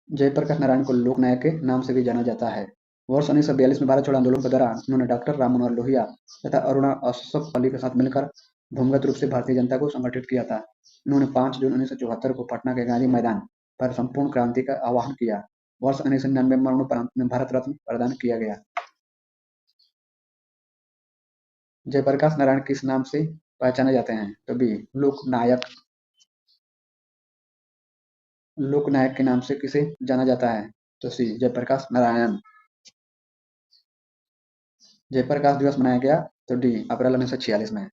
जयप्रकाश नारायण को लोकनायक के नाम से भी जाना जाता है। वर्ष 1942 में भारत छोड़ो आंदोलन के दौरान उन्होंने डॉक्टर राम मनोहर लोहिया तथा अरुणा अशरफ अली के साथ मिलकर भूमिगत रूप से भारतीय जनता को संगठित किया था। उन्होंने 5 जून 1974 को पटना के गांधी मैदान पर संपूर्ण क्रांति का आह्वान किया। वर्ष 1999 में मरणोपरांत उन्हें भारत रत्न प्रदान किया गया। जयप्रकाश नारायण किस नाम से पहचाने जाते हैं? तो बी लोकनायक। लोकनायक के नाम से किसे जाना जाता है? तो सी जयप्रकाश नारायण। जयप्रकाश दिवस मनाया गया। तो डी अप्रैल 1946 में।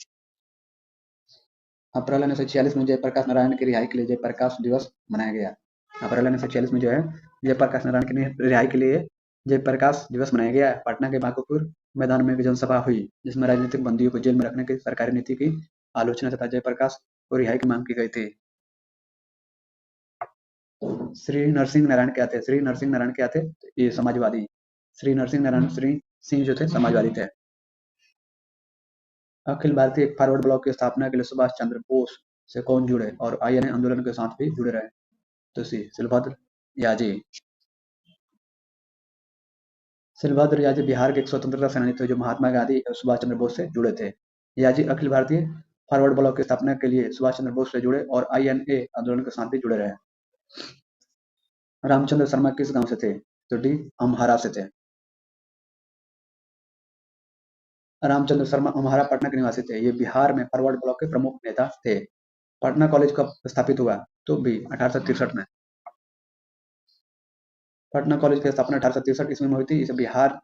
अप्रैल 1946 में जयप्रकाश नारायण की रिहाई के लिए जयप्रकाश दिवस मनाया गया। अप्रैल 1946 में जो है जयप्रकाश नारायण की रिहाई के लिए जयप्रकाश दिवस मनाया गया। पटना के बांकीपुर मैदान में एक जनसभा हुई जिसमें राजनीतिक बंदियों को जेल में रखने की सरकारी नीति की आलोचना तथा जयप्रकाश को रिहाई की मांग की गई थी। श्री नरसिंह नारायण क्या थे? श्री नरसिंह नारायण क्या थे? ये समाजवादी। श्री नरसिंह नारायण श्री सिंह जो थे समाजवादी थे। अखिल भारतीय फॉरवर्ड ब्लॉक की स्थापना के लिए सुभाष चंद्र बोस से कौन जुड़े और आईएनए आंदोलन के साथ भी जुड़े रहे? तो सी शिलभद्र याजी। शिलभद्र याजी बिहार के एक स्वतंत्रता सेनानी थे जो महात्मा गांधी और सुभाष चंद्र बोस से जुड़े थे। याजी अखिल भारतीय फॉरवर्ड ब्लॉक की स्थापना के लिए सुभाष चंद्र बोस से जुड़े और आईएनए आंदोलन के साथ भी जुड़े रहे। रामचंद्र शर्मा किस गांव से थे? तो डी अमहारा से थे। रामचंद्र शर्मा अमहारा पटना के निवासी थे। ये बिहार में फॉरवर्ड ब्लॉक के प्रमुख नेता थे। पटना कॉलेज कब स्थापित हुआ? तो बी 1863 में। पटना कॉलेज की स्थापना 1863 ईस्वी में हुई थी। इसे बिहार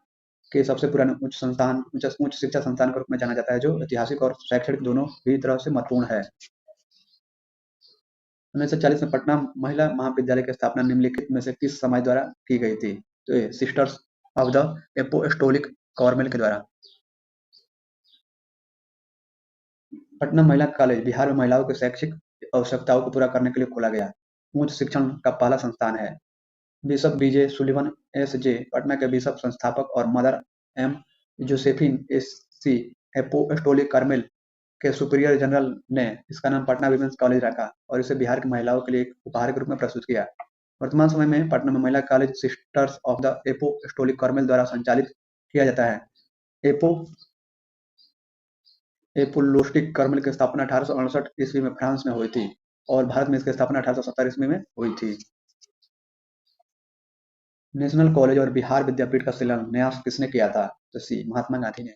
के सबसे पुराने उच्च शिक्षा संस्थान के रूप में जाना जाता है जो ऐतिहासिक और शैक्षणिक दोनों ही तरह से महत्वपूर्ण है। 1940 में पटना महिला महाविद्यालय की स्थापना निम्नलिखित में से किस समाज द्वारा की गई थी? तो ये sisters of the apostolic Carmel के द्वारा। पटना महिला कॉलेज बिहार में महिलाओं की शैक्षिक आवश्यकताओं को पूरा करने के लिए खोला गया उच्च शिक्षण का पहला संस्थान है। Bishop B J Sullivan S J. Patna के बिशप, संस्थापक और mother M. Josephine S C. Apostolic Carmel के सुपीरियर जनरल ने इसका नाम पटना विमेंस कॉलेज रखा और इसे बिहार की महिलाओं के लिए एक उपहार के रूप में प्रस्तुत किया। वर्तमान समय में पटना में महिला college sisters of the apostolic Carmel द्वारा संचालित किया जाता है। एपो ये पुलोस्टिक कर्मल की स्थापना 1868 ईस्वी में फ्रांस में हुई थी और भारत में इसकी स्थापना 1870 ईस्वी में हुई थी। नेशनल कॉलेज और बिहार विद्यापीठ का शिलान्यास किसने किया था? तो सी महात्मा गांधी ने।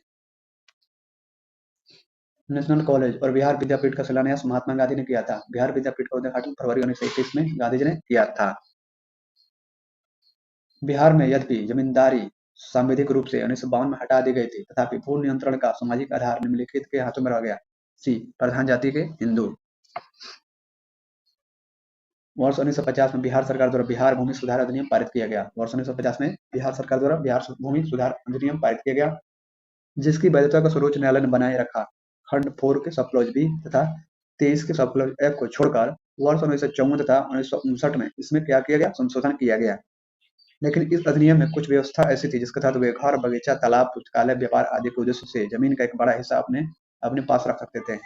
नेशनल कॉलेज और बिहार विद्यापीठ का शिलान्यास महात्मा गांधी ने किया था। बिहार विद्यापीठ का उद्घाटन फरवरी 1921 में गांधी जी ने किया था। बिहार में यद्यपि जमींदारी सांविधिक रूप से 1952 में हटा दी गई थी, तथापि भू नियंत्रण का सामाजिक आधार निम्नलिखित के हाथों में रह गया। सी प्रधान जाति के हिंदू। वर्ष 1950 में बिहार सरकार द्वारा बिहार भूमि सुधार अधिनियम पारित किया गया। वर्ष 1950 में बिहार सरकार द्वारा बिहार भूमि सुधार अधिनियम पारित किया गया, जिसकी वैधता को सर्वोच्च न्यायालय ने बनाए रखा। खंड 4 के सब क्लॉज बी तथा 23 के सब क्लॉज एफ को छोड़कर वर्ष 1954 तथा 1959 में इसमें क्या किया गया? संशोधन किया गया। लेकिन इस अधिनियम में कुछ व्यवस्था ऐसी थी जिसके तहत वे घर, बगीचा, तालाब, पुस्तकालय, व्यापार आदि के उद्देश्य से जमीन का एक बड़ा हिस्सा अपने अपने पास रख सकते थे।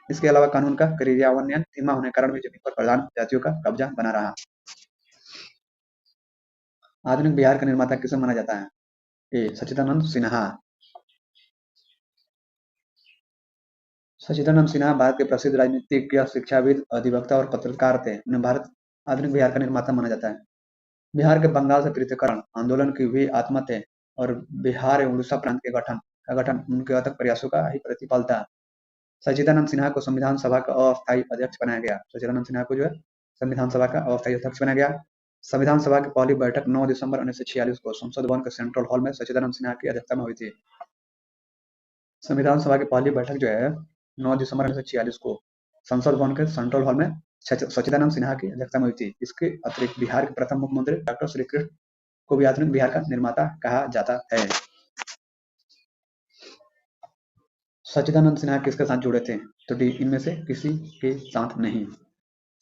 इसके अलावा कानून का क्रियान्वयन धीमा होने के कारण भी जमीन पर प्रधान जातियों का कब्जा बना रहा। आधुनिक बिहार का निर्माता किसे माना जाता है? ए सच्चिदानंद सिन्हा। सच्चिदानंद सिन्हा भारत के प्रसिद्ध राजनीतिज्ञ, शिक्षाविद, अधिवक्ता और पत्रकार थे। उन्हें भारत आधुनिक बिहार का निर्माता माना जाता है। बिहार के बंगाल से पृथक्करण आंदोलन की वे आत्मा थे और बिहार एवं उड़ीसा प्रांत के गठन उनके अथक प्रयासों का ही प्रतिफल था। सच्चिदानंद सिन्हा को संविधान सभा का अस्थायी अध्यक्ष बनाया गया। सच्चिदानंद सिन्हा को जो है संविधान सभा का अस्थायी अध्यक्ष बनाया गया। संविधान सभा की पहली बैठक 9 दिसंबर 1946 को संसद भवन के सेंट्रल हॉल में सच्चिदानंद सिन्हा की अध्यक्षता में हुई थी। संविधान सभा की पहली बैठक जो है 9 दिसंबर 1946 को संसद भवन के सेंट्रल हॉल में सच्चिदानंद सिन्हा की अध्यक्षता में हुई थी। इसके अतिरिक्त बिहार के प्रथम मुख्यमंत्री डॉक्टर श्री कृष्ण को भी आधुनिक बिहार का निर्माता कहा जाता है। सच्चिदानंद सिन्हा किसके साथ जुड़े थे? तो डी इनमें से किसी के साथ नहीं।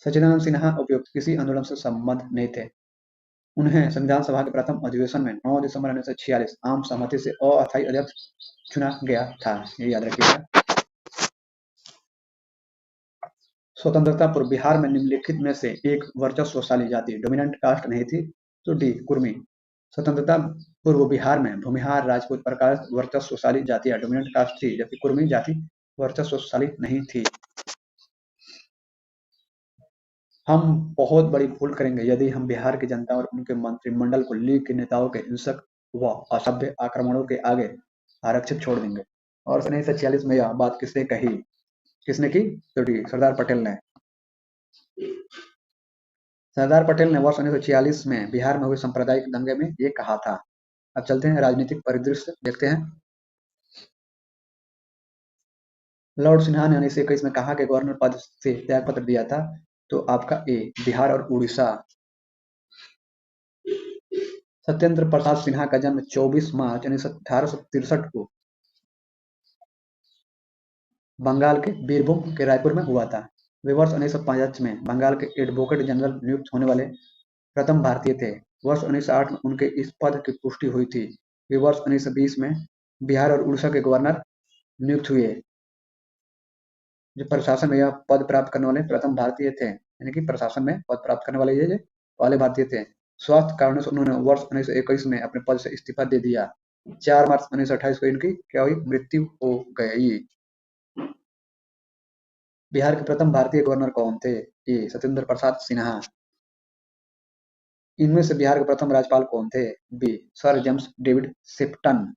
सच्चिदानंद सिन्हा उपयुक्त किसी आंदोलन से संबद्ध नहीं थे। उन्हें संविधान सभा के प्रथम अधिवेशन में 9 दिसंबर 1946 आम सहमति से अस्थायी अध्यक्ष चुना गया था। ये याद रखिएगा। स्वतंत्रता पूर्व बिहार में निम्नलिखित में से एक वर्चस्वशाली जाति डोमिनेंट कास्ट नहीं थी। तो डी कुर्मी। स्वतंत्रता पूर्व बिहार में भूमिहार, राजपूत प्रकार वर्चस्वशाली जातियां डोमिनेंट कास्ट थी, जबकि कुर्मी जाति वर्चस्वशाली नहीं थी। हम बहुत बड़ी भूल करेंगे यदि हम बिहार की जनता और उनके मंत्रिमंडल को लीग के नेताओं के हिंसक व असभ्य आक्रमणों के आगे आरक्षित छोड़ देंगे। और 1946 में यह बात किसने कही? किसने की? तो डी सरदार पटेल ने। सरदार पटेल ने वर्ष 1946 में बिहार में हुए सांप्रदायिक दंगे में ये कहा था। अब चलते हैं राजनीतिक परिदृश्य देखते हैं। लॉर्ड सिन्हा ने 1921 में कहा कि गवर्नर पद से त्यागपत्र दिया था। तो आपका ए बिहार और उड़ीसा। सत्येंद्र प्रसाद सिन्हा का जन्म 24 मार्च 1863 को बंगाल के बीरभूम के रायपुर में हुआ था। वे वर्ष 1905 में बंगाल के एडवोकेट जनरल नियुक्त होने वाले प्रथम भारतीय थे। वर्ष 1908 में उनके इस पद की पुष्टि हुई थी। वे वर्ष 1920 में बिहार और उड़ीसा के गवर्नर नियुक्त हुए। जो प्रशासन में यह पद प्राप्त करने वाले प्रथम भारतीय थे, यानी कि प्रशासन में पद प्राप्त करने वाले ये पहले भारतीय थे। स्वास्थ्य कारणों से उन्होंने वर्ष 1921 में अपने पद से इस्तीफा दे दिया। 4 मार्च 1928 को इनकी क्या हुई? मृत्यु हो गई। बिहार के प्रथम भारतीय गवर्नर कौन थे? ए सत्येंद्र प्रसाद सिन्हा। इनमें से बिहार के प्रथम राज्यपाल कौन थे? B sir James David Sifton.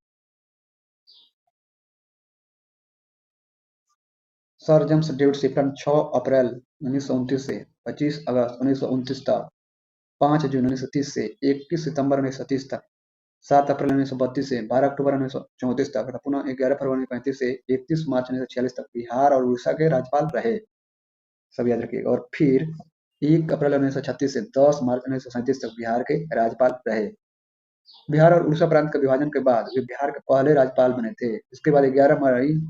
Sir James David Sifton 6 April 1929 से 25 अगस्त 1929 तक, 5 जून 1930 से 21 सितंबर 1930 तक, 7 अप्रैल 1932 से 12 अक्टूबर 1934 तक तथा पुनः 11 फरवरी 1935 से 31 मार्च 1946 तक बिहार और उड़ीसा के राज्यपाल रहे। सब याद रखिएगा। और फिर 1 अप्रैल 1936 से 10 मार्च 1937 तक बिहार के राज्यपाल रहे। बिहार और उड़ीसा प्रांत के विभाजन के बाद वे बिहार के पहले राज्यपाल बने थे। इसके बाद 11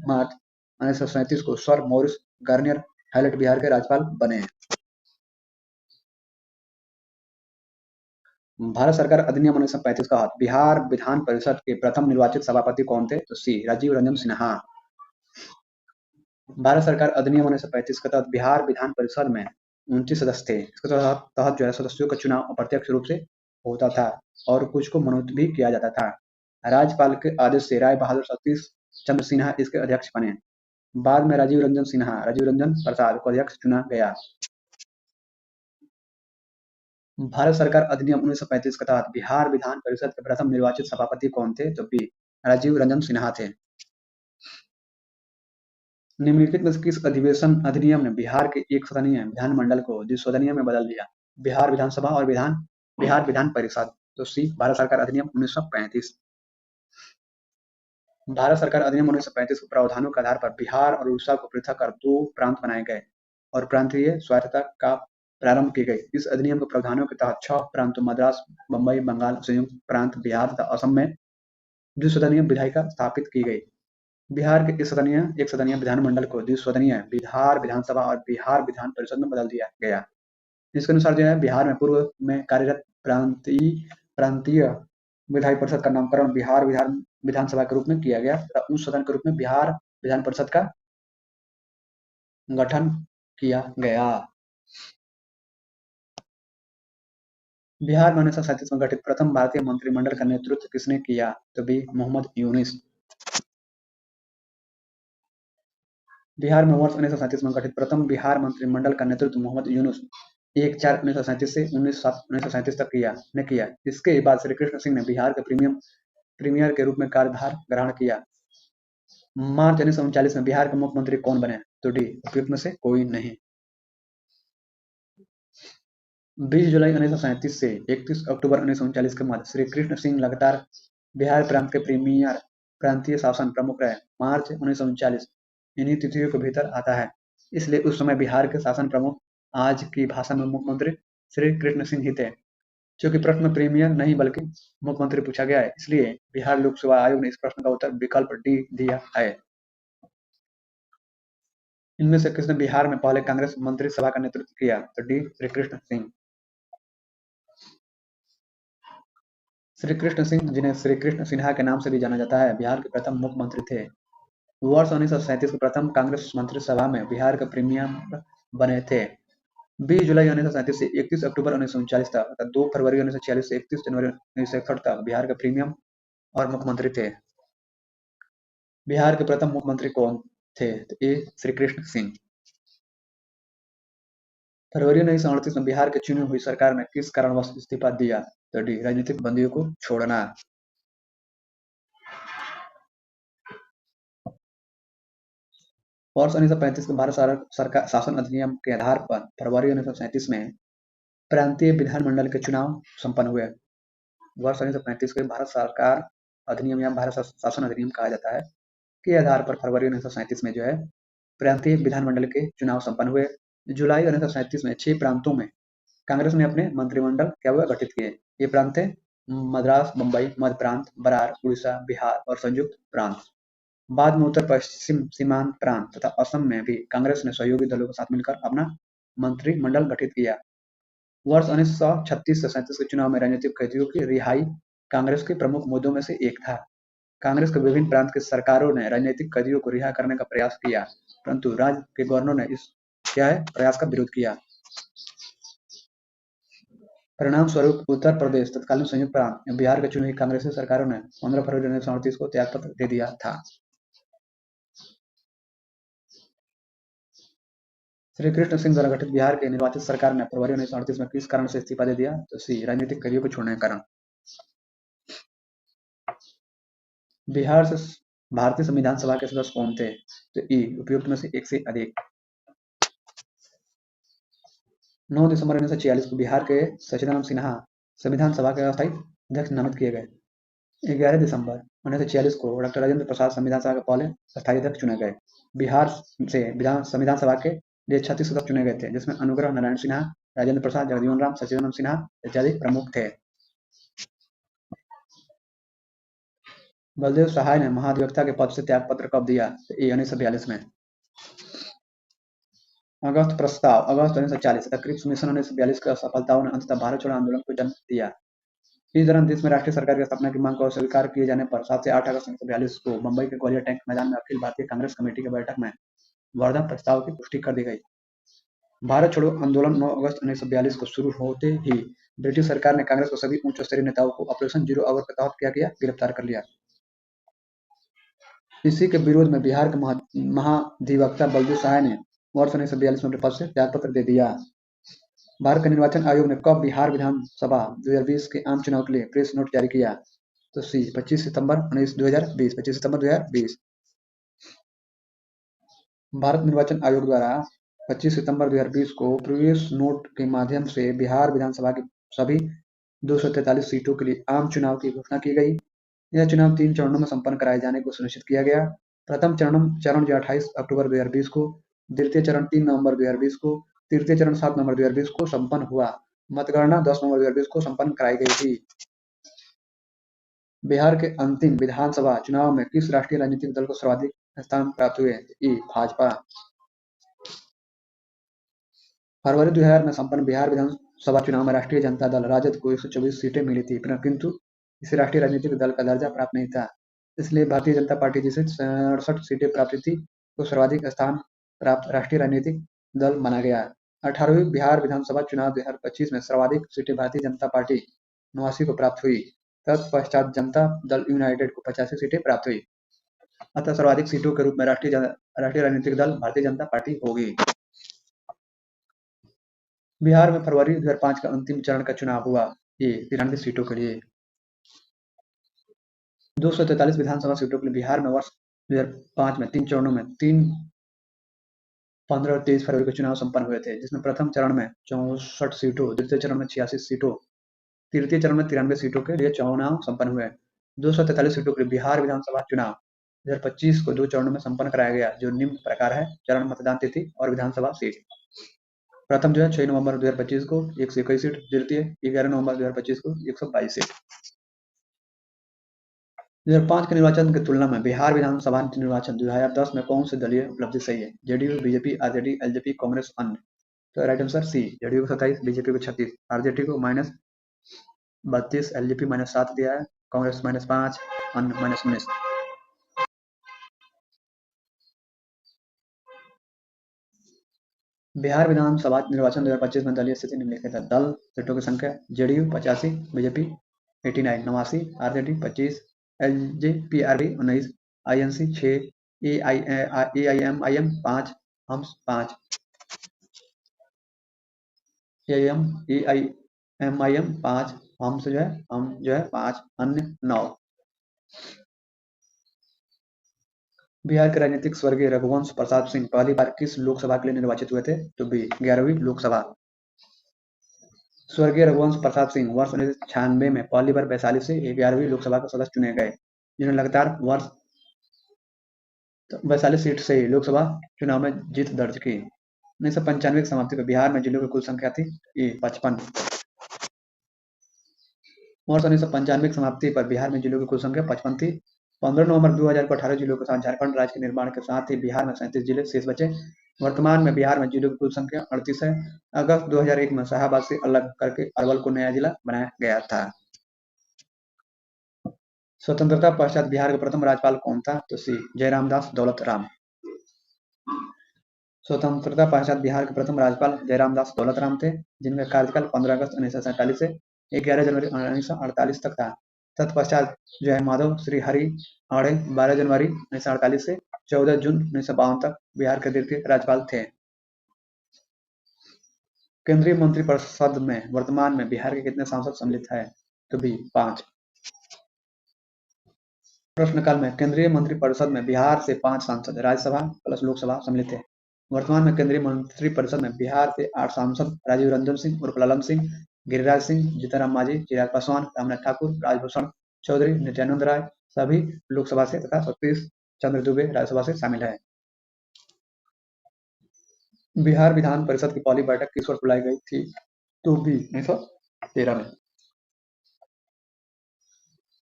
मार्च 1937 को sir Morris Garnier highland Bihar के राज्यपाल बने। भारत सरकार अधिनियम 1935 का बिहार विधान परिषद के प्रथम निर्वाचित सभापति कौन थे? तो सी राजीव रंजन सिन्हा। भारत सरकार अधिनियम 1935 के तहत बिहार विधान परिषद में 29 सदस्य थे। इसके तहत जो है सदस्यों का चुनाव अप्रत्यक्ष रूप से होता था और कुछ को मनोनीत भी किया जाता था। राज्यपाल के आदेश से राय बहादुर सतीश चंद्र सिन्हा इसके अध्यक्ष बने। बाद में राजीव रंजन प्रसाद को अध्यक्ष चुना गया। भारत सरकार अधिनियम 1935 के तहत बिहार विधान परिषद के प्रथम निर्वाचित सभापति कौन थे? तो बी राजीव रंजन सिन्हा थे। निम्नलिखित में से किस अधिनियम ने बिहार के एक सदनीय विधानमंडल को द्विसदनीय में बदल दिया? बिहार विधानसभा और बिहार विधान परिषद। तो सी भारत सरकार अधिनियम 1935। भारत सरकार अधिनियम 1935 के प्रावधानों के आधार पर बिहार और उड़ीसा को पृथक कर 2 प्रांत बनाए गए और प्रांतीय स्वायत्तता का प्रारंभ की गई। इस अधिनियम के प्रावधानों के तहत 6 प्रांतों मद्रास, बंबई, बंगाल संयुक्त प्रांत, बिहार तथा असम में द्विसदनीय विधायिका स्थापित की गई। बिहार के एक सदनीय विधानमंडल को द्विसदनीय बिहार विधानसभा और बिहार विधान परिषद में बदल दिया गया। इसके अनुसार जो है बिहार में पूर्व में कार्यरत प्रांतीय विधायी परिषद का नामकरण बिहार विधानसभा के रूप में किया गया तथा उस सदन के रूप में बिहार विधान परिषद का गठन किया गया। बिहार में 1937 में गठित प्रथम भारतीय मंत्रिमंडल का नेतृत्व किसने किया? तो बी मोहम्मद यूनुस। बिहार में वर्ष 1937 में गठित प्रथम बिहार मंत्रिमंडल का नेतृत्व मोहम्मद यूनुस 1/4/1937 से 19/7/1937 तक किया। इसके बाद श्री कृष्ण सिंह ने बिहार के प्रीमियर के रूप में कार्यभार ग्रहण किया। मार्च 1939 में बिहार के मुख्यमंत्री कौन बने? तो डी उपयुक्त में से कोई नहीं। 20 जुलाई 1937 से 31 अक्टूबर 1939 के मध्य श्री कृष्ण सिंह लगातार बिहार प्रांत के प्रांतीय शासन प्रमुख रहे। मार्च 1939 इन्हीं तिथियों के भीतर आता है, इसलिए उस समय बिहार के शासन प्रमुख आज की भाषा में मुख्यमंत्री श्री कृष्ण सिंह ही थे। चूंकि प्रश्न में प्रीमियर नहीं बल्कि मुख्यमंत्री पूछा गया है, इसलिए बिहार लोक सेवा आयोग ने इस प्रश्न का उत्तर विकल्प डी दिया है। इनमें से किसने बिहार में पहले कांग्रेस मंत्री सभा का नेतृत्व किया? तो डी श्री कृष्ण सिंह। श्री कृष्ण सिंह, जिन्हें श्री कृष्ण सिन्हा के नाम से भी जाना जाता है, बिहार के प्रथम मुख्यमंत्री थे। वर्ष 1937 के प्रथम कांग्रेस मंत्रिसभा में बिहार के प्रीमियर बने थे। 20 जुलाई 1937 से 31 अक्टूबर 1939 तक तथा 2 फरवरी 1946 से 31 जनवरी 1961 तक बिहार के प्रीमियर और मुख्यमंत्री थे। बिहार के प्रथम मुख्यमंत्री कौन थे? तो ए श्री कृष्ण सिंह। फरवरी 1938 में बिहार की चुनी हुई सरकार ने किस कारणवश इस्तीफा दिया? तो डी राजनीतिक बंदियों को छोड़ना। वर्ष 1935 के भारत सरकार शासन अधिनियम के आधार पर फरवरी 1937 में प्रांतीय विधानमंडल के चुनाव संपन्न हुए। वर्ष 1935 के भारत सरकार अधिनियम या भारत शासन अधिनियम कहा जाता है के आधार पर फरवरी 1937 में जो है प्रांतीय विधानमंडल के चुनाव संपन्न हुए। जुलाई 1937 में 6 प्रांतों में कांग्रेस ने अपने मंत्रिमंडल क्या हुआ गठित किए। ये प्रांत थे मद्रास, बंबई, मध्य प्रांत, बरार, उड़ीसा, बिहार और संयुक्त प्रांत। बाद में उत्तर पश्चिम सीमांत प्रांत तथा असम में भी कांग्रेस ने सहयोगी दलों के साथ मिलकर अपना मंत्रिमंडल गठित किया। वर्ष 1936 से 37 के चुनाव में राजनीतिक कैदियों की रिहाई कांग्रेस के प्रमुख मुद्दों में से एक था। कांग्रेस के विभिन्न प्रांत की सरकारों ने राजनीतिक कैदियों को रिहा करने का प्रयास किया, परंतु राज्य के गवर्नर ने इस प्रयास का विरोध किया। परिणाम स्वरूप उत्तर प्रदेश तत्कालीन संयुक्त प्रांत या बिहार की चुनी हुई कांग्रेसी सरकारों ने 15 फरवरी 1938 को त्यागपत्र दे दिया था। श्री कृष्ण सिंह द्वारा गठित बिहार की निर्वाचित सरकार ने फरवरी 1938 में किस कारण से इस्तीफा दे दिया? तो सी राजनीतिक कैदियों को छोड़ने के कारण। बिहार से भारतीय संविधान सभा के सदस्य कौन थे? तो ई उपयुक्त में से एक से अधिक। 9 दिसंबर 1946 को बिहार के सच्चिदानंद सिन्हा संविधान सभा के अस्थायी अध्यक्ष नामित किए गए। 11 दिसंबर 1946 को डॉक्टर राजेंद्र प्रसाद संविधान सभा के पहले अस्थायी अध्यक्ष चुने गए। बिहार से संविधान सभा के लिए 36 सदस्य चुने गए थे, जिसमें अनुग्रह नारायण सिन्हा, राजेंद्र प्रसाद, जगजीवन राम, सच्चिदानंद सिन्हा इत्यादि प्रमुख थे। बलदेव सहाय ने महाधिवक्ता के पद से त्यागपत्र कब दिया? तो 1942 में। अगस्त प्रस्ताव अगस्त 1940 तथा क्रिप्स मिशन 1942 की असफलताओं ने अंततः भारत छोड़ो आंदोलन को जन्म दिया। इस दौरान देश में राष्ट्रीय सरकार की स्थापना की मांग को अस्वीकार किए जाने पर 7 से 8 अगस्त 1942 को मुंबई के ग्वालियर टैंक मैदान में अखिल भारतीय कांग्रेस कमेटी की बैठक में वर्धा प्रस्ताव की पुष्टि कर दी गई। भारत छोड़ो आंदोलन 9 अगस्त 1942 को शुरू होते ही ब्रिटिश सरकार ने कांग्रेस के सभी उच्च स्तरीय नेताओं को ऑपरेशन जीरो आवर के तहत क्या किया? गिरफ्तार कर लिया। इसी के विरोध में बिहार के महाधिवक्ता बलदू सहाय ने वर्ष 1942 में अपने पद से त्यागपत्र दे दिया। भारत के निर्वाचन आयोग ने कब बिहार विधानसभा 2020 के आम चुनाव के लिए प्रेस नोट जारी किया? तो सी 25 सितंबर 2020। 25 सितंबर 2020। भारत निर्वाचन आयोग द्वारा 25 सितंबर 2020 को प्रेस नोट के माध्यम से बिहार विधानसभा की सभी 243 सीटों के लिए आम चुनाव की घोषणा की गई। यह चुनाव 3 चरणों में संपन्न कराए जाने को सुनिश्चित किया गया। प्रथम चरण जो 28 अक्टूबर 2020 को, द्वितीय चरण 3 नवंबर 2020 को, तृतीय चरण 7 नवंबर 2020 को संपन्न हुआ। मतगणना 10 नवंबर 2020 को संपन्न कराई गई थी। बिहार के अंतिम विधानसभा चुनाव में किस राष्ट्रीय राजनीतिक दल को सर्वाधिक स्थान प्राप्त हुए? ई भाजपा। फरवरी 2000 में संपन्न बिहार विधानसभा चुनाव में राष्ट्रीय जनता दल राजद को 124 सीटें मिली थी, किंतु इसे राष्ट्रीय राजनीतिक दल का दर्जा प्राप्त नहीं था। इसलिए भारतीय जनता पार्टी, जिसे 67 सीटें प्राप्त थी, को सर्वाधिक स्थान प्राप्त राष्ट्रीय राजनीतिक दल माना गया। 18वीं बिहार विधानसभा चुनाव 2025 में सर्वाधिक सीटें भारतीय जनता पार्टी 89 को प्राप्त हुई। तत्पश्चात जनता दल यूनाइटेड को 85 सीटें प्राप्त हुई। अतः सर्वाधिक सीटों के रूप में राष्ट्रीय राजनीतिक दल भारतीय जनता पार्टी होगी। बिहार में फरवरी 2005 का अंतिम चरण का चुनाव हुआ, ये 93 सीटों के लिए। 243 विधानसभा सीटों के लिए बिहार में वर्ष 2005 में 3 चरणों में 15 और 23 फरवरी को चुनाव संपन्न हुए थे, जिसमें प्रथम चरण में 64 सीटों, द्वितीय चरण में 86 सीटों, तृतीय चरण में 93 सीटों के लिए चुनाव संपन्न हुए। 243 सीटों के लिए बिहार विधानसभा चुनाव 2025 को 2 चरणों में संपन्न कराया गया, जो निम्न प्रकार है: चरण, मतदान तिथि और विधानसभा सीट। प्रथम 6 नवंबर 2025 को 121 सीट, द्वितीय 11 नवंबर 2025 को 122 सीट। 2005 के निर्वाचन की तुलना में बिहार विधानसभा निर्वाचन 2010 में कौन सी दलीय उपलब्धि सही है? JDU, BJP, RJD, LJP, Congress, अन्य। तो राइट आंसर सी, जेडीयू को 27, बीजेपी को 36, आरजेडी को -32, एलजेपी -7 दिया है, कांग्रेस -5, अन्य -19। बिहार विधानसभा निर्वाचन 2025 में दलीय स्थिति निम्नलिखित है। दल सीटों की संख्या: JDU 85, BJP 89, RJD 25, एलजेपीआरबी 19, INC 6, AIMIM 5, हम 5, एआईएमआईएम 5, हम जो है 5, अन्य 9। बिहार के राजनीतिक स्वर्गीय रघुवंश प्रसाद सिंह पहली बार किस लोकसभा के लिए निर्वाचित हुए थे? तो बी 11वीं लोकसभा। स्वर्गीय रघुवंश प्रसाद सिंह वर्ष 1996 में पहली बार वैशाली से 11वीं लोकसभा का सदस्य चुने गए, जिन्होंने लगातार वर्ष वैशाली सीट से लोकसभा चुनाव में जीत दर्ज की। 1995 की समाप्ति पर बिहार में जिलों की कुल संख्या थी 55। वर्ष 1995 की समाप्ति पर बिहार में जिलों की कुल संख्या 55 थी। 15 नवंबर 2000 को 18 जिलों के साथ झारखंड राज्य के निर्माण के साथ ही बिहार में 37 जिले शेष बचे। वर्तमान में बिहार में जिलों की कुल संख्या 38 है। अगस्त 2001 में शाहाबाद से अलग करके अरवल को नया जिला बनाया गया था। स्वतंत्रता पश्चात बिहार के प्रथम राज्यपाल कौन था? तो सी जयरामदास दौलतराम। स्वतंत्रता पश्चात बिहार के प्रथम राज्यपाल जयरामदास दौलतराम थे, जिनका कार्यकाल 15 अगस्त 1947 से 11 जनवरी 1948 तक था। तत्पश्चात जो है माधव श्री हरि आड़े 12 जनवरी 1948 से 14 जून 1952 तक बिहार के द्वितीय राज्यपाल थे। केंद्रीय मंत्रिपरिषद में वर्तमान में बिहार के कितने सांसद सम्मिलित हैं? तो बी 5। प्रश्नकाल में केंद्रीय मंत्रिपरिषद में बिहार से 5 सांसद, राज्यसभा प्लस लोकसभा सम्मिलित है। वर्तमान में केंद्रीय मंत्रिपरिषद में बिहार से 8 सांसद: राजीव रंजन सिंह उर्फ ललन सिंह, गिरिराज सिंह, जीतनराम मांझी, चिराग पासवान, रामनाथ ठाकुर, राजभूषण चौधरी, नित्यानंद राय सभी लोकसभा से तथा सतीश चंद्र दुबे राज्यसभा से शामिल है। बिहार विधान परिषद की पहली बैठक किस वर्ष बुलाई गई थी? तो बी 1913 में।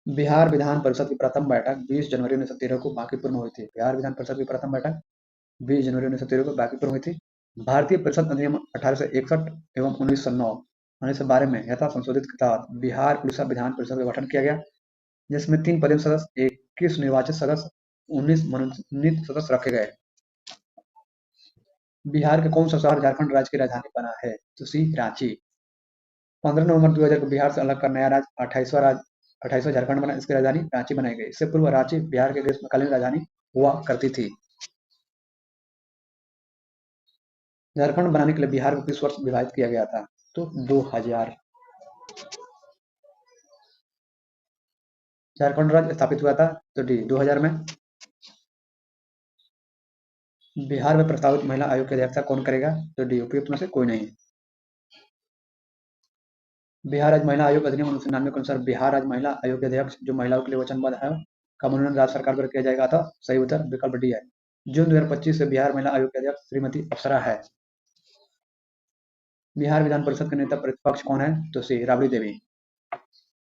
बिहार विधान परिषद की प्रथम बैठक 20 जनवरी 1913 को बांकीपुर में हुई थी। बिहार विधान परिषद की प्रथम बैठक 20 जनवरी 1913 को बांकीपुर में हुई थी। भारतीय परिषद अधिनियम 1861 एवं 1909 1912 में यथा संशोधित के तहत बिहार उड़ीसा विधान परिषद का गठन किया गया, जिसमें 3 पदेन सदस्य, 21 निर्वाचित सदस्य, 19 मनोनीत सदस्य रखे गए। बिहार के कौन सा शहर झारखंड राज्य की राजधानी बना है? तो सी रांची। 15 नवंबर 2000 को बिहार से अलग कर नया राज्य 28वां झारखंड बना, इसकी राजधानी रांची बनाई गई। इससे पूर्व रांची बिहार की ग्रीष्मकालीन राजधानी हुआ करती थी। झारखंड बनाने के लिए बिहार को किस वर्ष विभाजित किया गया था? तो 2000। झारखंड राज्य स्थापित हुआ था तो डी 2000 में। बिहार में प्रस्तावित महिला आयोग की अध्यक्षता कौन करेगा? तो डी उपयुक्त में से कोई नहीं। बिहार राज्य महिला आयोग अधिनियम 1999 के अनुसार बिहार राज्य महिला आयोग के अध्यक्ष जो महिलाओं के लिए वचनबद्ध है का मनोनयन राज्य सरकार द्वारा किया जाएगा। अतः सही उत्तर विकल्प डी है। जून 2025 से बिहार महिला आयोग के अध्यक्ष श्रीमती अप्सरा है। बिहार विधान परिषद के नेता प्रतिपक्ष कौन है? तो सी राबड़ी देवी।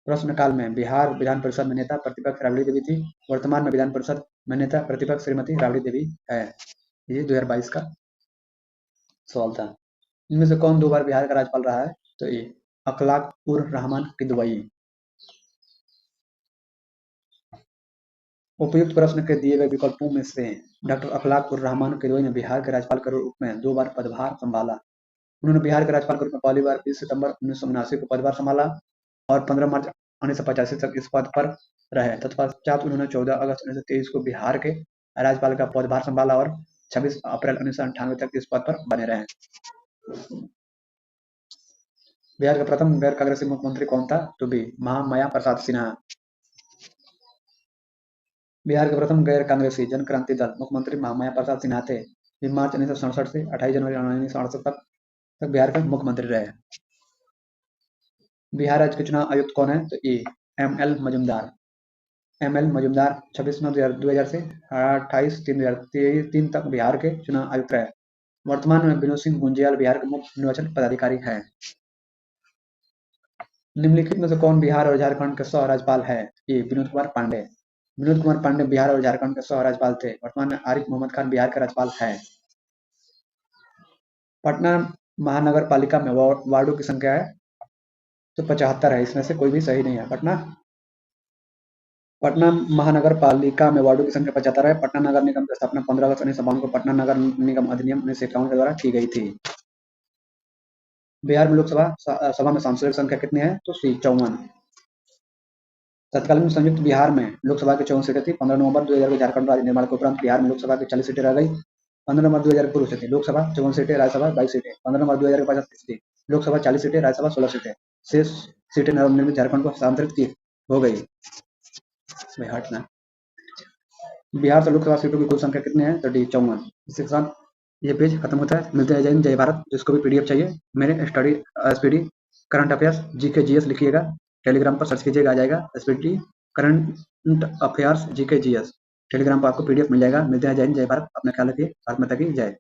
प्रश्नकाल में बिहार विधान परिषद में नेता प्रतिपक्ष राबड़ी देवी थी। वर्तमान में विधान परिषद में नेता प्रतिपक्ष श्रीमती राबड़ी देवी है। ये 2022 का सवाल था। इनमें से कौन 2 बार बिहार का राज्यपाल रहा है? तो ये अखलाक उर रहमान किदवई। उपयुक्त प्रश्न के दिए गए विकल्पों में से डॉक्टर अखलाक उर रहमान किदवई ने बिहार के राज्यपाल के रूप में 2 बार पदभार संभाला। उन्होंने बिहार के राज्यपाल के रूप में पहली बार 20 सितंबर 1979 को पदभार संभाला और 15 मार्च 1985 तक इस पद पर रहे। तत्पश्चात उन्होंने 14 अगस्त 1923 को बिहार के राज्यपाल का पदभार संभाला और 26 अप्रैल 1998 तक इस पद पर बने रहे। बिहार का प्रथम गैर कांग्रेसी मुख्यमंत्री कौन था? तो बी महामाया प्रसाद सिन्हा। बिहार के प्रथम गैर कांग्रेसी जन क्रांति दल मुख्यमंत्री महामाया प्रसाद सिन्हा थे। ये मार्च 1967 से 28 जनवरी 1968 तक बिहार के मुख्यमंत्री रहे। बिहार राज्य के चुनाव आयुक्त कौन है? तो ए एम.एल. मजूमदार। एम.एल. मजूमदार 26 नौ 2000 से 28 3 2003 तक बिहार के चुनाव आयुक्त रहे। वर्तमान में विनोद सिंह गुंजियाल बिहार के मुख्य निर्वाचन पदाधिकारी हैं। निम्नलिखित में से कौन बिहार और झारखंड के सह राज्यपाल है? ए विनोद कुमार पांडे। विनोद कुमार पांडे बिहार और झारखंड के सह राज्यपाल थे। वर्तमान में आरिफ मोहम्मद खान बिहार के राज्यपाल हैं। पटना महानगर पालिका में वार्डों की संख्या है तो 75 है। इसमें से कोई भी सही नहीं है। पटना महानगर पालिका में वार्डों की संख्या 75 है। पटना नगर निगम की स्थापना 15 अगस्त 1952 को पटना नगर निगम अधिनियम 1951 के द्वारा की गई थी। बिहार में लोकसभा सभा में सांसदों की संख्या कितनी है? तो सी 54। तत्कालीन संयुक्त बिहार में लोकसभा की 54 सीटें थी। 15 नवंबर 2000 को झारखंड राज्य निर्माण के उपरांत बिहार में लोकसभा की 40 सीटें रह गई। 15 नवंबर 2000 पूर्व से थी लोकसभा 54 सीटें, राज्यसभा 22 सीटें। 15 नवंबर 2000 के बाद थी लोकसभा 40 सीटें, राज्यसभा 16 सीटें। शेष सीटें नवनिर्मित झारखंड को हस्तांतरित की हो गई। हटना बिहार से लोकसभा सीटों की कुल संख्या कितनी है? तो डी 54। इसी के साथ ये पेज खत्म होता है। मिलते हैं। जय हिंद, जय भारत। जिसको भी पीडीएफ चाहिए मेरे study SPD current affairs GK GS लिखिएगा, टेलीग्राम पर सर्च कीजिएगा, आ जाएगा SPD current affairs GK GS. Telegram पर आपको पीडीएफ मिल जाएगा। मिलते हैं। जय हिंद, जय भारत। अपना ख्याल रखिए। भारत माता की जय।